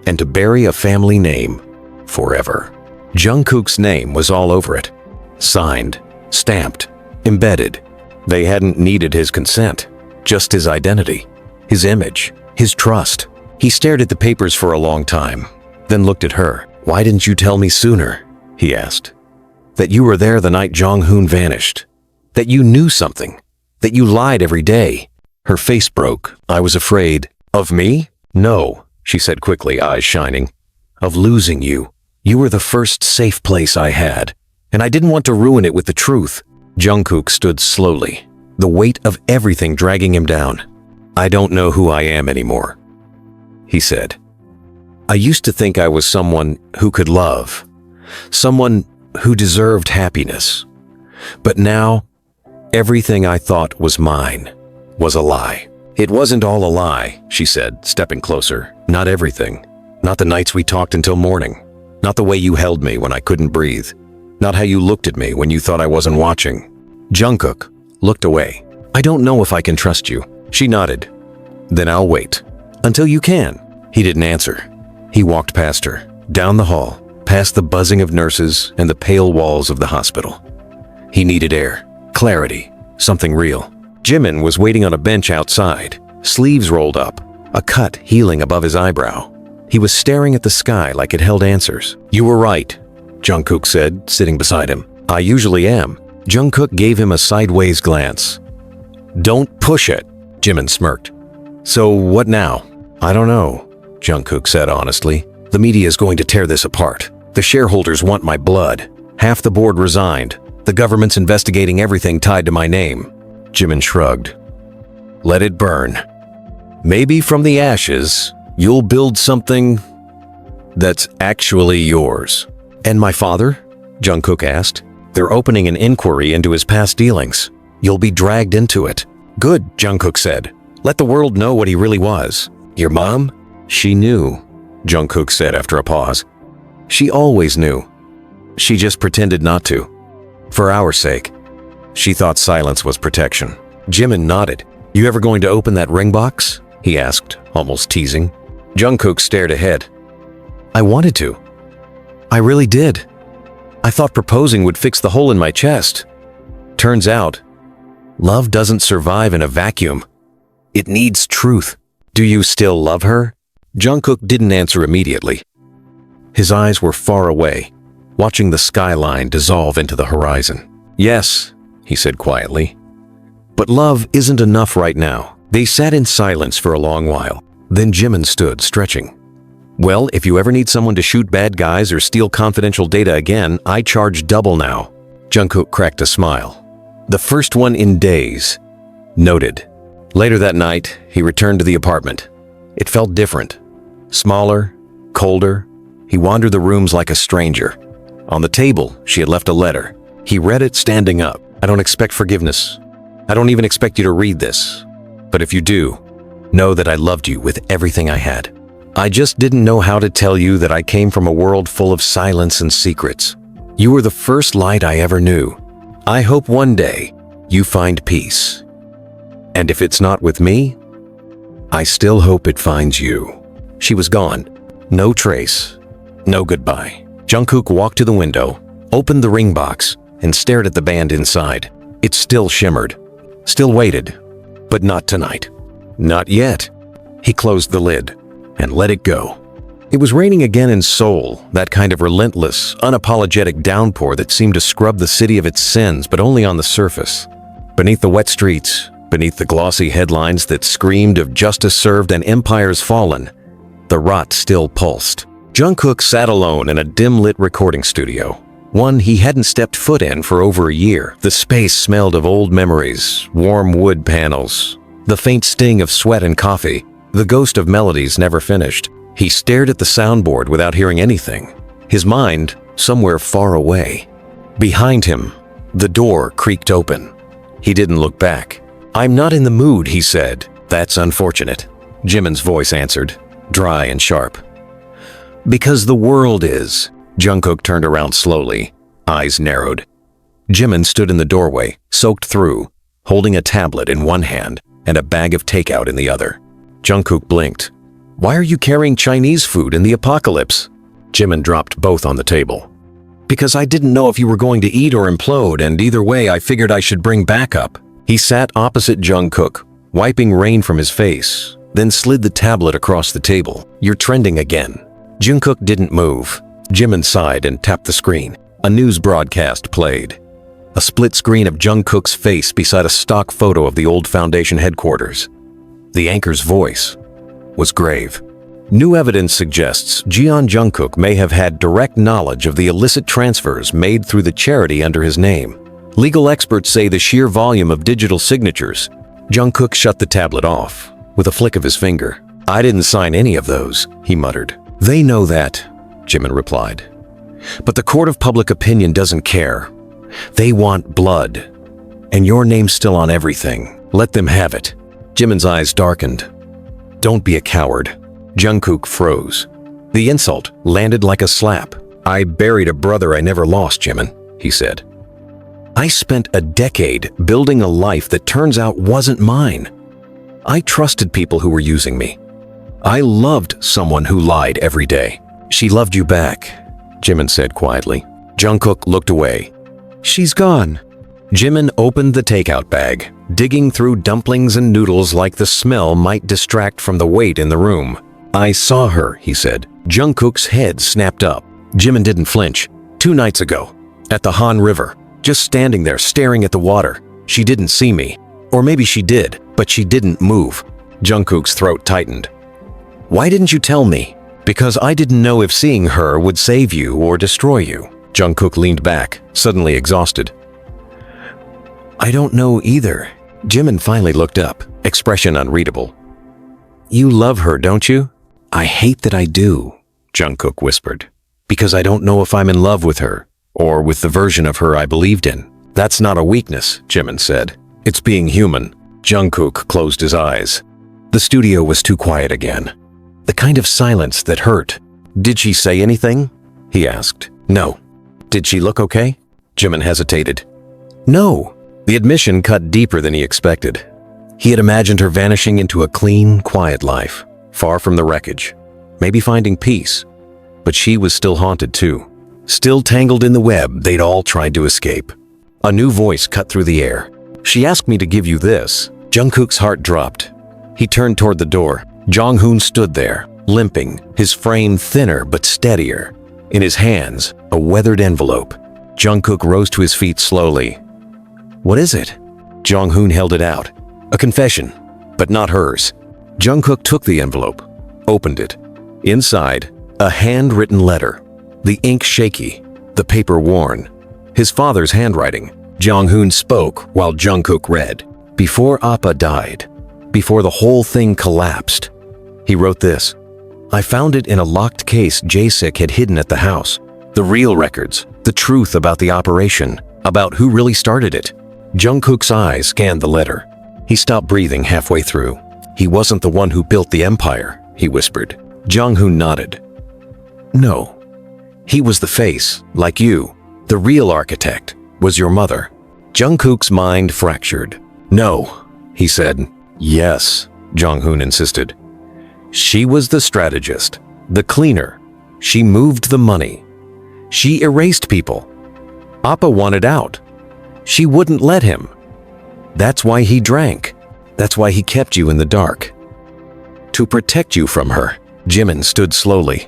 and to bury a family name forever. Jungkook's name was all over it. Signed, stamped, embedded. They hadn't needed his consent, just his identity, his image, his trust. He stared at the papers for a long time, then looked at her. "Why didn't you tell me sooner?" he asked. "That you were there the night Jonghoon vanished. That you knew something. That you lied every day." Her face broke. "I was afraid." "Of me?" "No," she said quickly, eyes shining. "Of losing you. You were the first safe place I had, and I didn't want to ruin it with the truth." Jungkook stood slowly, the weight of everything dragging him down. "I don't know who I am anymore," he said. "I used to think I was someone who could love, someone who deserved happiness. But now, everything I thought was mine was a lie." "It wasn't all a lie," she said, stepping closer. "Not everything. Not the nights we talked until morning. Not the way you held me when I couldn't breathe. Not how you looked at me when you thought I wasn't watching." Jungkook looked away. "I don't know if I can trust you." She nodded. "Then I'll wait. Until you can." He didn't answer. He walked past her, down the hall, past the buzzing of nurses and the pale walls of the hospital. He needed air, clarity, something real. Jimin was waiting on a bench outside, sleeves rolled up, a cut healing above his eyebrow. He was staring at the sky like it held answers. "You were right," Jungkook said, sitting beside him. "I usually am." Jungkook gave him a sideways glance. "Don't push it," Jimin smirked. "So what now?" "I don't know," Jungkook said honestly. "The media is going to tear this apart. The shareholders want my blood. Half the board resigned. The government's investigating everything tied to my name." Jimin shrugged. "Let it burn. Maybe from the ashes, you'll build something that's actually yours." "And my father?" Jungkook asked. "They're opening an inquiry into his past dealings. You'll be dragged into it." "Good," Jungkook said. "Let the world know what he really was." "Your mom?" "She knew," Jungkook said after a pause. "She always knew. She just pretended not to. For our sake. She thought silence was protection." Jimin nodded. "You ever going to open that ring box?" he asked, almost teasing. Jungkook stared ahead. "I wanted to. I really did. I thought proposing would fix the hole in my chest. Turns out, love doesn't survive in a vacuum. It needs truth." "Do you still love her?" Jungkook didn't answer immediately. His eyes were far away, watching the skyline dissolve into the horizon. "Yes," he said quietly. "But love isn't enough right now." They sat in silence for a long while. Then Jimin stood, stretching. Well, if you ever need someone to shoot bad guys or steal confidential data again, I charge double now. Jungkook cracked a smile. The first one in days. Noted. Later that night, he returned to the apartment. It felt different. Smaller, colder. He wandered the rooms like a stranger. On the table, she had left a letter. He read it standing up. I don't expect forgiveness. I don't even expect you to read this. But if you do, know that I loved you with everything I had. I just didn't know how to tell you that I came from a world full of silence and secrets. You were the first light I ever knew. I hope one day you find peace. And if it's not with me, I still hope it finds you. She was gone. No trace. No goodbye. Jungkook walked to the window, opened the ring box, and stared at the band inside. It still shimmered. Still waited. But not tonight. Not yet. He closed the lid and let it go. It was raining again in Seoul, that kind of relentless, unapologetic downpour that seemed to scrub the city of its sins, but only on the surface. Beneath the wet streets, beneath the glossy headlines that screamed of justice served and empires fallen, the rot still pulsed. Jungkook sat alone in a dim-lit recording studio, one he hadn't stepped foot in for over a year. The space smelled of old memories, warm wood panels, the faint sting of sweat and coffee, the ghost of melodies never finished. He stared at the soundboard without hearing anything, his mind somewhere far away. Behind him, the door creaked open. He didn't look back. "I'm not in the mood," he said. "That's unfortunate," Jimin's voice answered, dry and sharp. "Because the world is." Jungkook turned around slowly, eyes narrowed. Jimin stood in the doorway, soaked through, holding a tablet in one hand and a bag of takeout in the other. Jungkook blinked. "Why are you carrying Chinese food in the apocalypse?" Jimin dropped both on the table. "Because I didn't know if you were going to eat or implode, and either way I figured I should bring backup." He sat opposite Jungkook, wiping rain from his face, then slid the tablet across the table. "You're trending again." Jungkook didn't move. Jimin sighed and tapped the screen. A news broadcast played. A split screen of Jungkook's face beside a stock photo of the old foundation headquarters. The anchor's voice was grave. "New evidence suggests Jeon Jungkook may have had direct knowledge of the illicit transfers made through the charity under his name. Legal experts say the sheer volume of digital signatures." Jungkook shut the tablet off with a flick of his finger. "I didn't sign any of those," he muttered. "They know that," Jimin replied. "But the court of public opinion doesn't care. They want blood. And your name's still on everything. Let them have it." Jimin's eyes darkened. "Don't be a coward." Jungkook froze. The insult landed like a slap. "I buried a brother I never lost, Jimin," he said. "I spent a decade building a life that turns out wasn't mine. I trusted people who were using me. I loved someone who lied every day." "She loved you back," Jimin said quietly. Jungkook looked away. "She's gone." Jimin opened the takeout bag, digging through dumplings and noodles like the smell might distract from the weight in the room. "I saw her," he said. Jungkook's head snapped up. Jimin didn't flinch. 2 nights ago, at the Han River, just standing there staring at the water. She didn't see me. Or maybe she did, but she didn't move. Jungkook's throat tightened. "Why didn't you tell me?" "Because I didn't know if seeing her would save you or destroy you." Jungkook leaned back, suddenly exhausted. "I don't know either." Jimin finally looked up, expression unreadable. "You love her, don't you?" "I hate that I do," Jungkook whispered. "Because I don't know if I'm in love with her, or with the version of her I believed in." "That's not a weakness," Jimin said. "It's being human." Jungkook closed his eyes. The studio was too quiet again. The kind of silence that hurt. "Did she say anything?" he asked. "No." "Did she look okay?" Jimin hesitated. "No." The admission cut deeper than he expected. He had imagined her vanishing into a clean, quiet life, far from the wreckage, maybe finding peace. But she was still haunted too. Still tangled in the web they'd all tried to escape. A new voice cut through the air. "She asked me to give you this." Jungkook's heart dropped. He turned toward the door. Jonghoon stood there, limping, his frame thinner but steadier. In his hands, a weathered envelope. Jungkook rose to his feet slowly. "What is it?" Jonghoon held it out. "A confession, but not hers." Jungkook took the envelope, opened it. Inside, a handwritten letter. The ink shaky, the paper worn. His father's handwriting. Jonghoon spoke while Jungkook read. Before Appa died, before the whole thing collapsed, he wrote this. I found it in a locked case Jasik had hidden at the house. The real records, the truth about the operation, about who really started it. Jungkook's eyes scanned the letter. He stopped breathing halfway through. He wasn't the one who built the empire, he whispered. Jonghoon nodded. No. He was the face, like you. The real architect was your mother. Jungkook's mind fractured. No, he said. Yes, Jonghoon insisted. She was the strategist, the cleaner. She moved the money. She erased people. Appa wanted out. She wouldn't let him. That's why he drank. That's why he kept you in the dark. To protect you from her. Jimin stood slowly.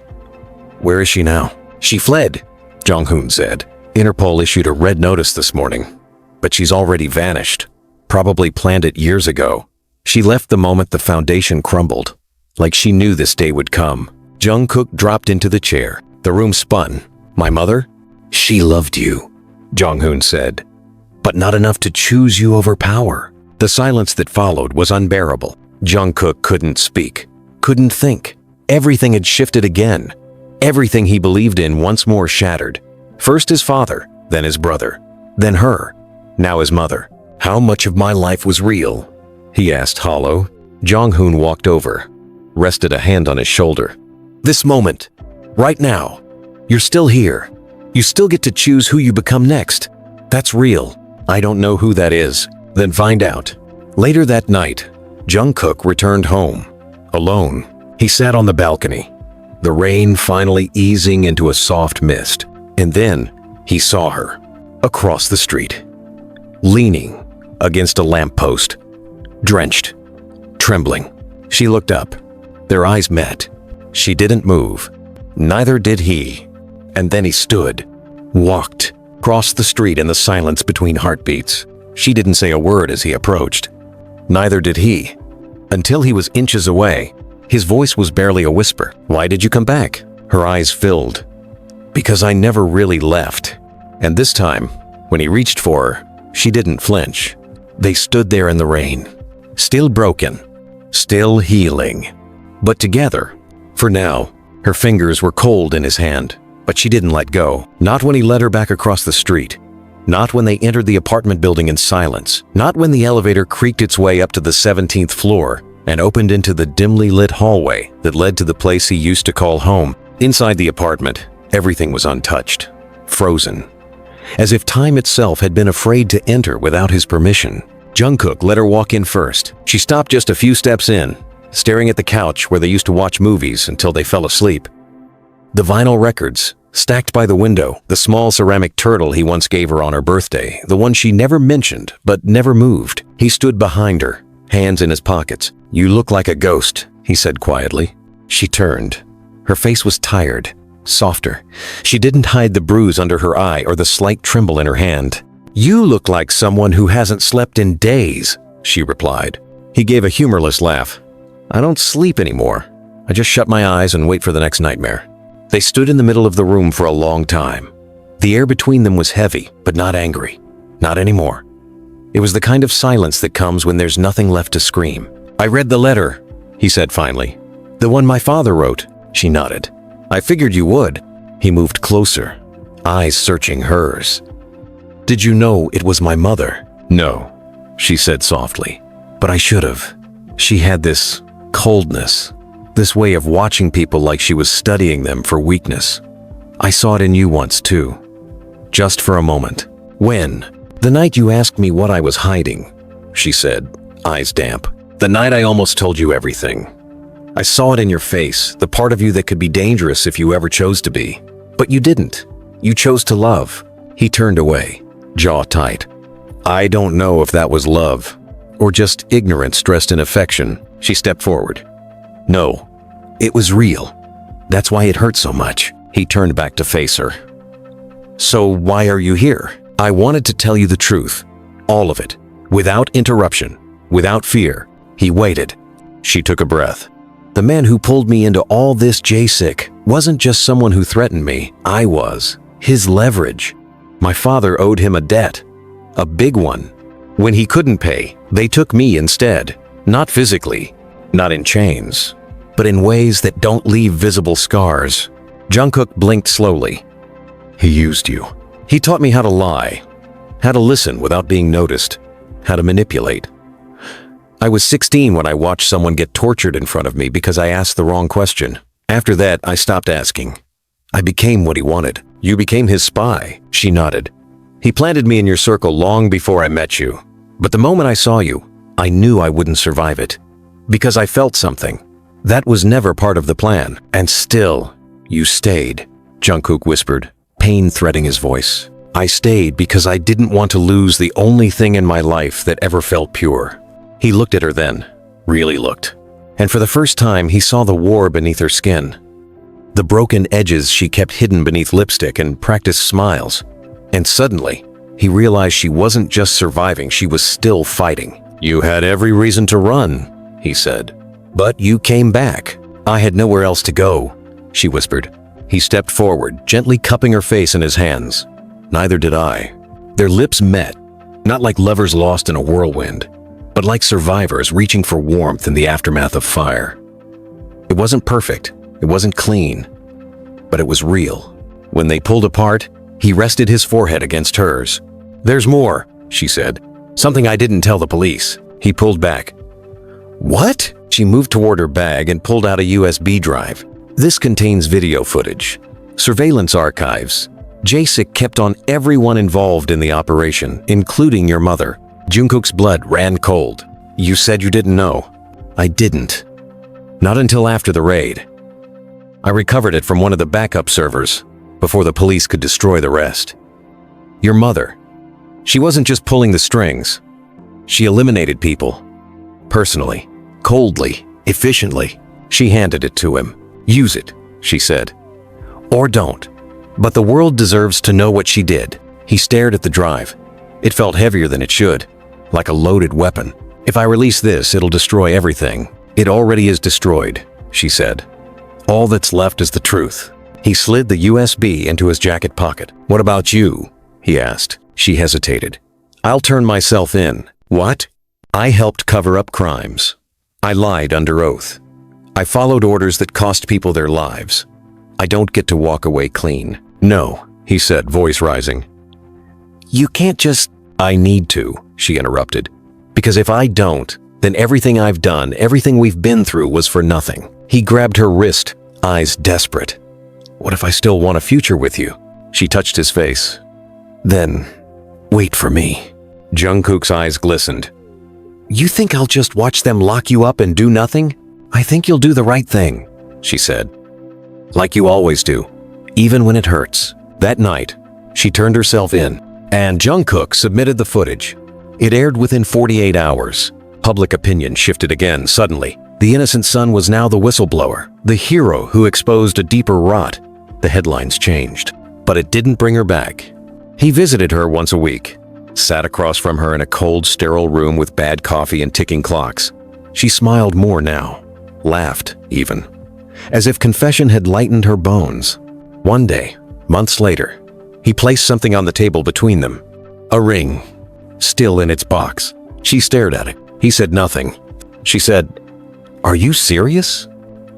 Where is she now? She fled, Jonghoon said. Interpol issued a red notice this morning. But she's already vanished. Probably planned it years ago. She left the moment the foundation crumbled. Like she knew this day would come. Jungkook dropped into the chair. The room spun. My mother? She loved you, Jonghoon said. But not enough to choose you over power. The silence that followed was unbearable. Jungkook couldn't speak, couldn't think. Everything had shifted again. Everything he believed in once more shattered. First his father, then his brother, then her, now his mother. How much of my life was real? He asked hollow. Jonghoon walked over, rested a hand on his shoulder. This moment, right now, you're still here. You still get to choose who you become next. That's real. I don't know who that is. Then find out. Later that night, Jungkook returned home, alone. He sat on the balcony, the rain finally easing into a soft mist. And then he saw her, across the street, leaning against a lamppost, drenched, trembling. She looked up. Their eyes met. She didn't move. Neither did he. And then he stood, walked, crossed the street in the silence between heartbeats. She didn't say a word as he approached. Neither did he. Until he was inches away, his voice was barely a whisper. Why did you come back? Her eyes filled. Because I never really left. And this time, when he reached for her, she didn't flinch. They stood there in the rain, still broken, still healing, but together. For now, her fingers were cold in his hand, but she didn't let go. Not when he led her back across the street. Not when they entered the apartment building in silence. Not when the elevator creaked its way up to the 17th floor and opened into the dimly lit hallway that led to the place he used to call home. Inside the apartment, everything was untouched, frozen, as if time itself had been afraid to enter without his permission. Jungkook let her walk in first. She stopped just a few steps in, staring at the couch where they used to watch movies until they fell asleep. The vinyl records, stacked by the window, the small ceramic turtle he once gave her on her birthday, the one she never mentioned but never moved. He stood behind her, hands in his pockets. You look like a ghost, he said quietly. She turned. Her face was tired, softer. She didn't hide the bruise under her eye or the slight tremble in her hand. You look like someone who hasn't slept in days, she replied. He gave a humorless laugh. I don't sleep anymore. I just shut my eyes and wait for the next nightmare. They stood in the middle of the room for a long time. The air between them was heavy, but not angry. Not anymore. It was the kind of silence that comes when there's nothing left to scream. I read the letter, he said finally. The one my father wrote. She nodded. I figured you would. He moved closer, eyes searching hers. Did you know it was my mother? No, she said softly. But I should have. She had this coldness, this way of watching people like she was studying them for weakness. I saw it in you once too. Just for a moment. When? The night you asked me what I was hiding, she said, eyes damp. The night I almost told you everything. I saw it in your face, the part of you that could be dangerous if you ever chose to be. But you didn't. You chose to love. He turned away, jaw tight. I don't know if that was love, or just ignorance dressed in affection. She stepped forward. No, it was real. That's why it hurt so much. He turned back to face her. So why are you here? I wanted to tell you the truth. All of it. Without interruption. Without fear. He waited. She took a breath. The man who pulled me into all this JSIC wasn't just someone who threatened me. I was his leverage. My father owed him a debt, a big one. When he couldn't pay, they took me instead. Not physically, not in chains, but in ways that don't leave visible scars. Jungkook blinked slowly. He used you. He taught me how to lie, how to listen without being noticed, how to manipulate. I was 16 when I watched someone get tortured in front of me because I asked the wrong question. After that, I stopped asking. I became what he wanted. You became his spy, she nodded. He planted me in your circle long before I met you. But the moment I saw you, I knew I wouldn't survive it. Because I felt something. That was never part of the plan. And still, you stayed, Jungkook whispered, pain threading his voice. I stayed because I didn't want to lose the only thing in my life that ever felt pure. He looked at her then, really looked. And for the first time, he saw the war beneath her skin. The broken edges she kept hidden beneath lipstick and practiced smiles. And suddenly, he realized she wasn't just surviving, she was still fighting. You had every reason to run, he said. But you came back. I had nowhere else to go, she whispered. He stepped forward, gently cupping her face in his hands. Neither did I. Their lips met, not like lovers lost in a whirlwind, but like survivors reaching for warmth in the aftermath of fire. It wasn't perfect, it wasn't clean, but it was real. When they pulled apart, he rested his forehead against hers. There's more, she said. Something I didn't tell the police. He pulled back. What? She moved toward her bag and pulled out a USB drive. This contains video footage, surveillance archives. JSIC kept on everyone involved in the operation, including your mother. Jungkook's blood ran cold. You said you didn't know. I didn't. Not until after the raid. I recovered it from one of the backup servers before the police could destroy the rest. Your mother. She wasn't just pulling the strings. She eliminated people. Personally, coldly, efficiently. She handed it to him. Use it, she said. Or don't. But the world deserves to know what she did. He stared at the drive. It felt heavier than it should, like a loaded weapon. If I release this, it'll destroy everything. It already is destroyed, she said. All that's left is the truth. He slid the USB into his jacket pocket. What about you? He asked. She hesitated. I'll turn myself in. What? I helped cover up crimes. I lied under oath. I followed orders that cost people their lives. I don't get to walk away clean. No, he said, voice rising. You can't just... I need to, she interrupted. Because if I don't, then everything I've done, everything we've been through was for nothing. He grabbed her wrist, eyes desperate. What if I still want a future with you? She touched his face. Then, wait for me. Jungkook's eyes glistened. You think I'll just watch them lock you up and do nothing? I think you'll do the right thing, she said. Like you always do, even when it hurts. That night, she turned herself in, and Jungkook submitted the footage. It aired within 48 hours. Public opinion shifted again suddenly. The innocent son was now the whistleblower, the hero who exposed a deeper rot. The headlines changed, but it didn't bring her back. He visited her once a week, sat across from her in a cold, sterile room with bad coffee and ticking clocks. She smiled more now, laughed even, as if confession had lightened her bones. One day, months later, he placed something on the table between them. A ring, still in its box. She stared at it. He said nothing. She said, "Are you serious?"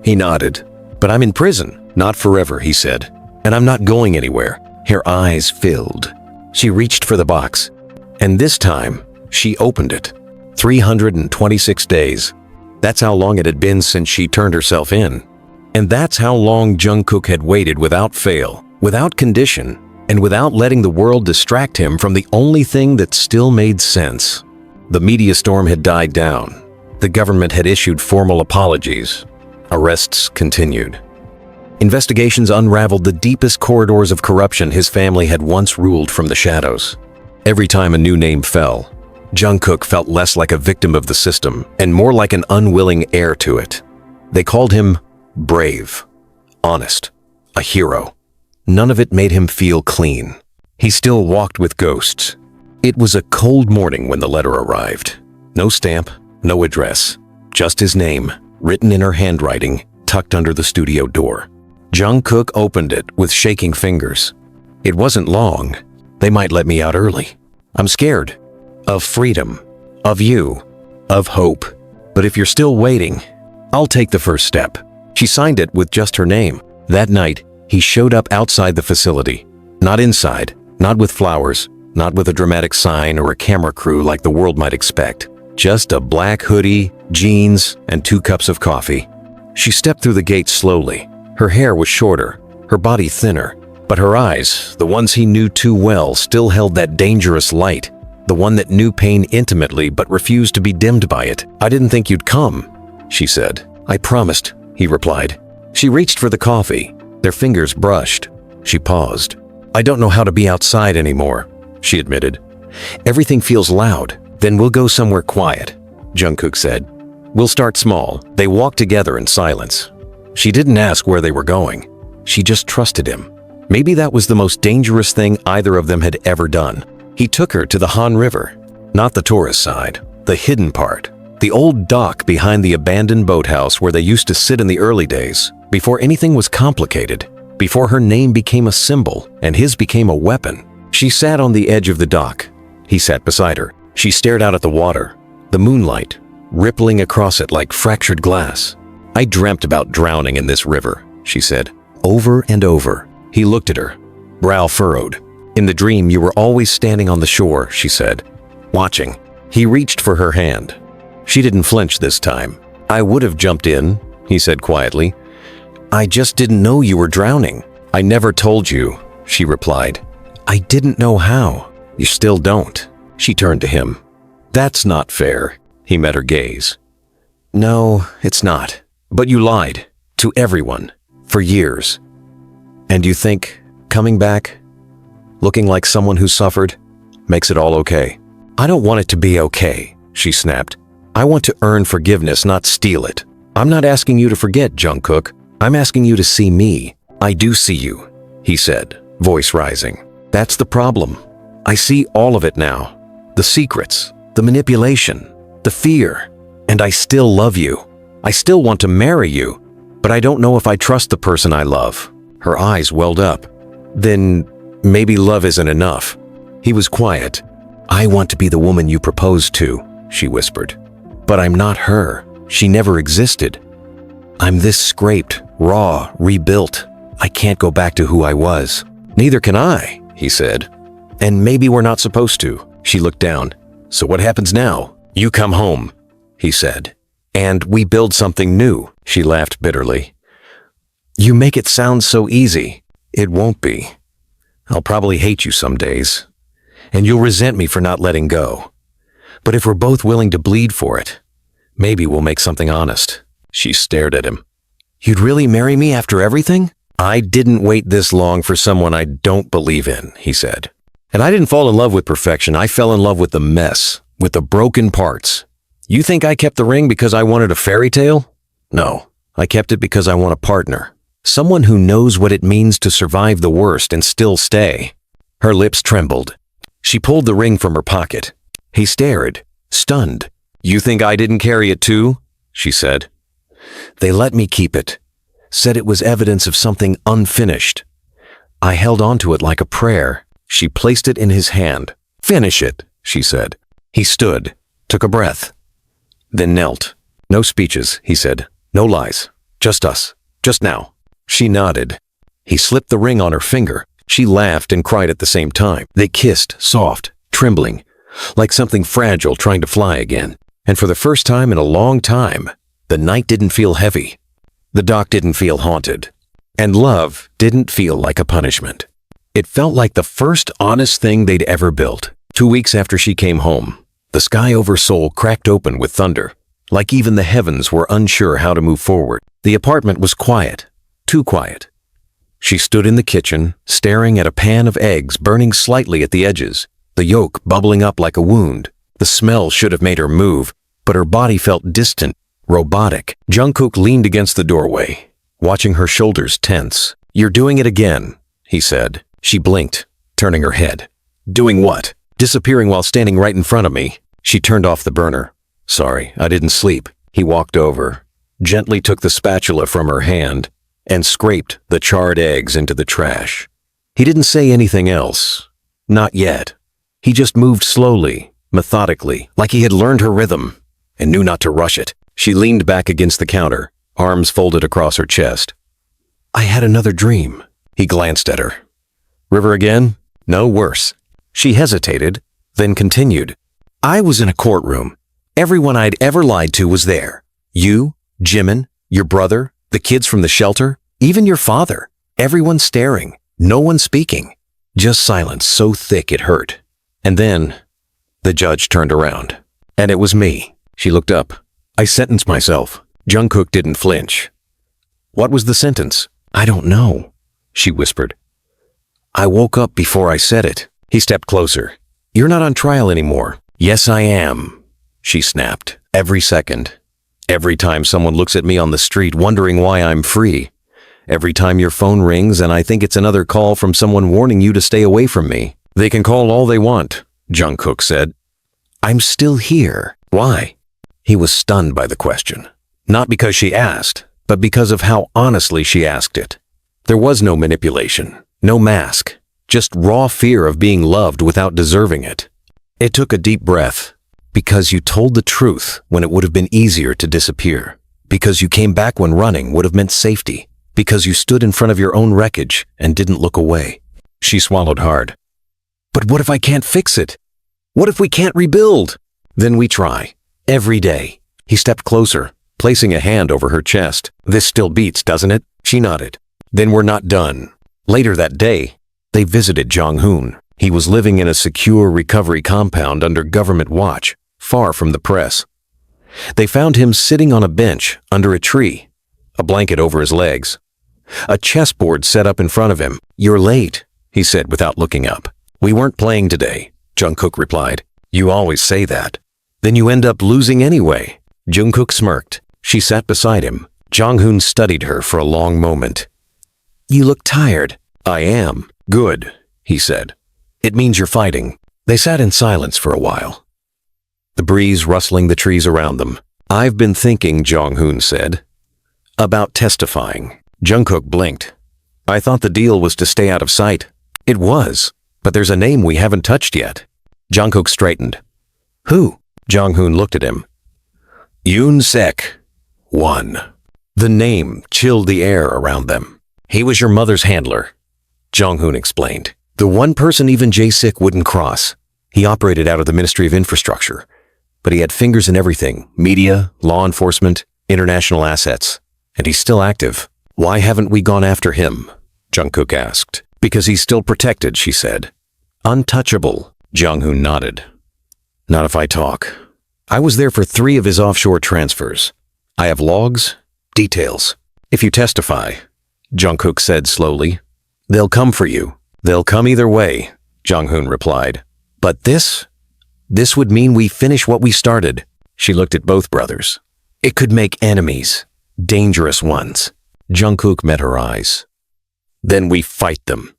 He nodded. "But I'm in prison." "Not forever," he said. "And I'm not going anywhere." Her eyes filled. She reached for the box. And this time, she opened it. 326 days. That's how long it had been since she turned herself in. And that's how long Jungkook had waited without fail, without condition, and without letting the world distract him from the only thing that still made sense. The media storm had died down. The government had issued formal apologies. Arrests continued. Investigations unraveled the deepest corridors of corruption his family had once ruled from the shadows. Every time a new name fell, Jungkook felt less like a victim of the system and more like an unwilling heir to it. They called him brave, honest, a hero. None of it made him feel clean. He still walked with ghosts. It was a cold morning when the letter arrived. No stamp, no address, just his name. written in her handwriting, tucked under the studio door. Jungkook opened it with shaking fingers. It wasn't long. They might let me out early. I'm scared. Of freedom. Of you. Of hope. But if you're still waiting, I'll take the first step. She signed it with just her name. That night, he showed up outside the facility. Not inside, not with flowers, not with a dramatic sign or a camera crew like the world might expect. Just a black hoodie, jeans, and 2 cups of coffee. She stepped through the gate slowly. Her hair was shorter, her body thinner, but her eyes, the ones he knew too well, still held that dangerous light, the one that knew pain intimately but refused to be dimmed by it. "I didn't think you'd come," she said. "I promised," he replied. She reached for the coffee. Their fingers brushed. She paused. "I don't know how to be outside anymore," she admitted. "Everything feels loud." "Then we'll go somewhere quiet," Jungkook said. "We'll start small." They walked together in silence. She didn't ask where they were going. She just trusted him. Maybe that was the most dangerous thing either of them had ever done. He took her to the Han River. Not the tourist side, the hidden part. The old dock behind the abandoned boathouse where they used to sit in the early days, before anything was complicated, before her name became a symbol and his became a weapon. She sat on the edge of the dock. He sat beside her. She stared out at the water, the moonlight, rippling across it like fractured glass. "I dreamt about drowning in this river," she said, over and over. He looked at her, brow furrowed. "In the dream, you were always standing on the shore," she said, watching. He reached for her hand. She didn't flinch this time. "I would have jumped in," he said quietly. "I just didn't know you were drowning." "I never told you," she replied. "I didn't know how." "You still don't." She turned to him. "That's not fair." He met her gaze. "No, it's not. But you lied. To everyone. For years. And you think, coming back, looking like someone who suffered, makes it all okay?" "I don't want it to be okay," she snapped. "I want to earn forgiveness, not steal it. I'm not asking you to forget, Jungkook. I'm asking you to see me." "I do see you," he said, voice rising. "That's the problem. I see all of it now. The secrets, the manipulation, the fear. And I still love you. I still want to marry you. But I don't know if I trust the person I love." Her eyes welled up. "Then maybe love isn't enough." He was quiet. "I want to be the woman you proposed to," she whispered. "But I'm not her. She never existed. I'm this scraped, raw, rebuilt. I can't go back to who I was." "Neither can I," he said. "And maybe we're not supposed to." She looked down. "So what happens now?" "You come home," he said. "And we build something new." She laughed bitterly. "You make it sound so easy." "It won't be. I'll probably hate you some days. And you'll resent me for not letting go. But if we're both willing to bleed for it, maybe we'll make something honest." She stared at him. "You'd really marry me after everything?" "I didn't wait this long for someone I don't believe in," he said. "And I didn't fall in love with perfection. I fell in love with the mess, with the broken parts. You think I kept the ring because I wanted a fairy tale? No, I kept it because I want a partner. Someone who knows what it means to survive the worst and still stay." Her lips trembled. She pulled the ring from her pocket. He stared, stunned. "You think I didn't carry it too?" she said. "They let me keep it. Said it was evidence of something unfinished. I held on to it like a prayer." She placed it in his hand. "Finish it," she said. He stood, took a breath, then knelt. "No speeches," he said. "No lies. Just us. Just now." She nodded. He slipped the ring on her finger. She laughed and cried at the same time. They kissed, soft, trembling, like something fragile trying to fly again. And for the first time in a long time, the night didn't feel heavy. The dock didn't feel haunted. And love didn't feel like a punishment. It felt like the first honest thing they'd ever built. 2 weeks after she came home, the sky over Seoul cracked open with thunder, like even the heavens were unsure how to move forward. The apartment was quiet, too quiet. She stood in the kitchen, staring at a pan of eggs burning slightly at the edges, the yolk bubbling up like a wound. The smell should have made her move, but her body felt distant, robotic. Jungkook leaned against the doorway, watching her shoulders tense. "You're doing it again," he said. She blinked, turning her head. "Doing what?" "Disappearing while standing right in front of me." She turned off the burner. "Sorry, I didn't sleep." He walked over, gently took the spatula from her hand, and scraped the charred eggs into the trash. He didn't say anything else. Not yet. He just moved slowly, methodically, like he had learned her rhythm, and knew not to rush it. She leaned back against the counter, arms folded across her chest. I had another dream. He glanced at her. River again? No, worse. She hesitated, then continued. I was in a courtroom. Everyone I'd ever lied to was there. You, Jimin, your brother, the kids from the shelter, even your father. Everyone staring, no one speaking. Just silence so thick it hurt. And then, the judge turned around. And it was me. She looked up. I sentenced myself. Jungkook didn't flinch. What was the sentence? I don't know, she whispered. I woke up before I said it. He stepped closer. You're not on trial anymore. Yes, I am, she snapped. Every second. Every time someone looks at me on the street wondering why I'm free. Every time your phone rings and I think it's another call from someone warning you to stay away from me. They can call all they want, Jungkook said. I'm still here. Why? He was stunned by the question. Not because she asked, but because of how honestly she asked it. There was no manipulation, no mask, just raw fear of being loved without deserving it. It took a deep breath. Because you told the truth when it would have been easier to disappear. Because you came back when running would have meant safety. Because you stood in front of your own wreckage and didn't look away. She swallowed hard. But what if I can't fix it? What if we can't rebuild? Then we try. Every day. He stepped closer, placing a hand over her chest. This still beats, doesn't it? She nodded. Then we're not done. Later that day, they visited Jonghoon. He was living in a secure recovery compound under government watch, far from the press. They found him sitting on a bench under a tree, a blanket over his legs. A chessboard set up in front of him. You're late, he said without looking up. We weren't playing today, Jungkook replied. You always say that. Then you end up losing anyway. Jungkook smirked. She sat beside him. Jonghoon studied her for a long moment. You look tired. I am. Good, he said. It means you're fighting. They sat in silence for a while, the breeze rustling the trees around them. I've been thinking, Jonghoon said, about testifying. Jungkook blinked. I thought the deal was to stay out of sight. It was, but there's a name we haven't touched yet. Jungkook straightened. Who? Jonghoon looked at him. Yoon Sek. One. The name chilled the air around them. He was your mother's handler, Jonghoon explained. The one person even Jae-sik wouldn't cross. He operated out of the Ministry of Infrastructure, but he had fingers in everything, media, law enforcement, international assets, and he's still active. Why haven't we gone after him? Jungkook asked. Because he's still protected, she said. Untouchable, Jonghoon nodded. Not if I talk. I was there for 3 of his offshore transfers. I have logs, details. If you testify, Jungkook said slowly, they'll come for you. They'll come either way, Jonghoon replied. But this would mean we finish what we started. She looked at both brothers. It could make enemies, dangerous ones. Jungkook met her eyes. Then we fight them.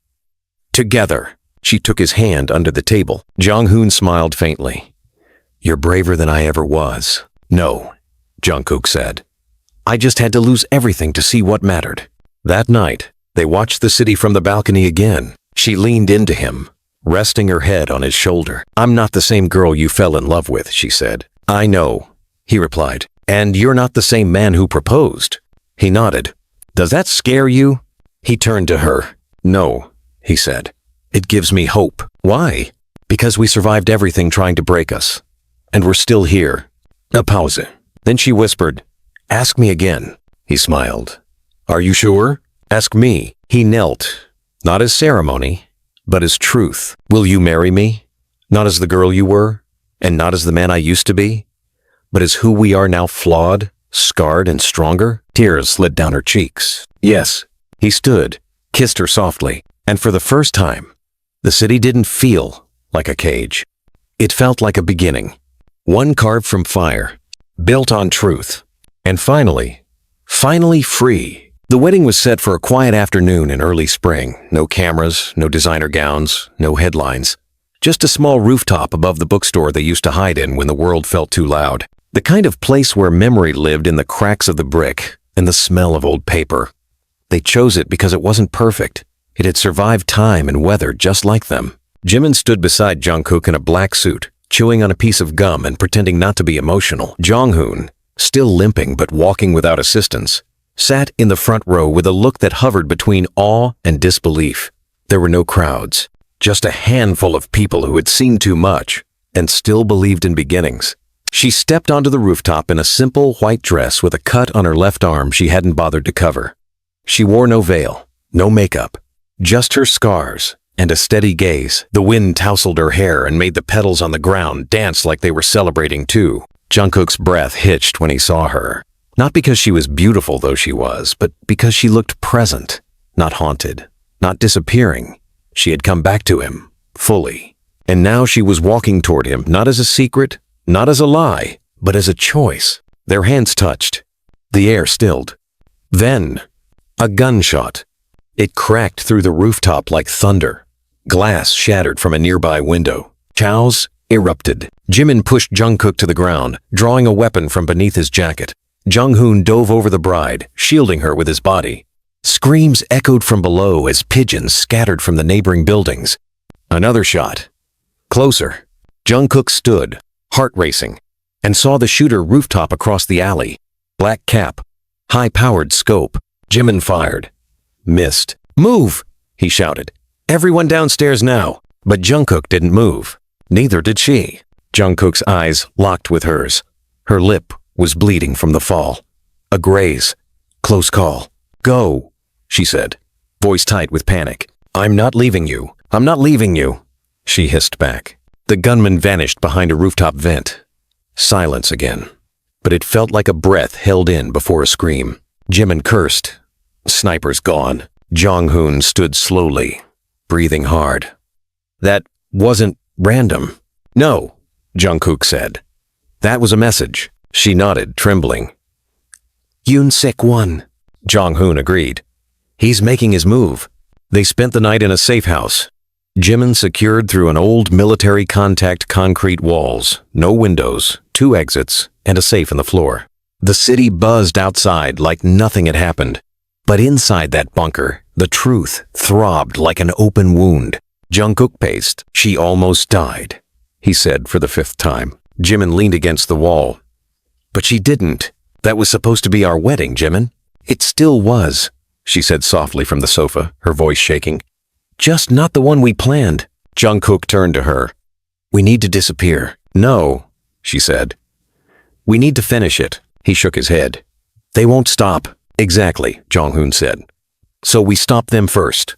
Together. She took his hand under the table. Jonghoon smiled faintly. You're braver than I ever was. No, Jungkook said. I just had to lose everything to see what mattered. That night, they watched the city from the balcony again. She leaned into him, resting her head on his shoulder. I'm not the same girl you fell in love with, she said. I know, he replied. And you're not the same man who proposed. He nodded. Does that scare you? He turned to her. No, he said. It gives me hope. Why? Because we survived everything trying to break us. And we're still here. A pause. Then she whispered, ask me again. He smiled. Are you sure? Ask me. He knelt. Not as ceremony, but as truth. Will you marry me? Not as the girl you were, and not as the man I used to be, but as who we are now, flawed, scarred, and stronger? Tears slid down her cheeks. Yes. He stood, kissed her softly, and for the first time, the city didn't feel like a cage. It felt like a beginning. One carved from fire, built on truth, and finally free. The wedding was set for a quiet afternoon in early spring. No cameras, no designer gowns, no headlines. Just a small rooftop above the bookstore they used to hide in when the world felt too loud. The kind of place where memory lived in the cracks of the brick and the smell of old paper. They chose it because it wasn't perfect. It had survived time and weather just like them. Jimin stood beside Jungkook in a black suit, chewing on a piece of gum and pretending not to be emotional. Jonghoon, still limping but walking without assistance, sat in the front row with a look that hovered between awe and disbelief. There were no crowds, just a handful of people who had seen too much and still believed in beginnings. She stepped onto the rooftop in a simple white dress with a cut on her left arm she hadn't bothered to cover. She wore no veil, no makeup, just her scars and a steady gaze. The wind tousled her hair and made the petals on the ground dance like they were celebrating too. Jungkook's breath hitched when he saw her. Not because she was beautiful, though she was, but because she looked present, not haunted, not disappearing. She had come back to him, fully. And now she was walking toward him, not as a secret, not as a lie, but as a choice. Their hands touched. The air stilled. Then, a gunshot. It cracked through the rooftop like thunder. Glass shattered from a nearby window. Chows erupted. Jimin pushed Jungkook to the ground, drawing a weapon from beneath his jacket. Jonghoon dove over the bride, shielding her with his body. Screams echoed from below as pigeons scattered from the neighboring buildings. Another shot. Closer. Jungkook stood, heart racing, and saw the shooter rooftop across the alley. Black cap, high-powered scope. Jimin fired. Missed. "Move!" he shouted. "Everyone downstairs now." But Jungkook didn't move. Neither did she. Jungkook's eyes locked with hers. Her lip was bleeding from the fall. A graze. Close call. "Go," she said, voice tight with panic. "I'm not leaving you. I'm not leaving you," she hissed back. The gunman vanished behind a rooftop vent. Silence again. But it felt like a breath held in before a scream. Jimin cursed. Sniper's gone. Jonghoon stood slowly, breathing hard. "That wasn't random." "No," Jungkook said. "That was a message." She nodded, trembling. "Yoon-sik won," Jonghoon agreed. "He's making his move." They spent the night in a safe house. Jimin secured through an old military contact concrete walls, no windows, 2 exits, and a safe in the floor. The city buzzed outside like nothing had happened. But inside that bunker, the truth throbbed like an open wound. Jungkook paced. "She almost died," he said for the 5th time. Jimin leaned against the wall. "But she didn't. That was supposed to be our wedding, Jimin." "It still was," she said softly from the sofa, her voice shaking. "Just not the one we planned." Jungkook turned to her. "We need to disappear." "No," she said. "We need to finish it." He shook his head. "They won't stop." "Exactly," Jonghoon said. "So we stop them first."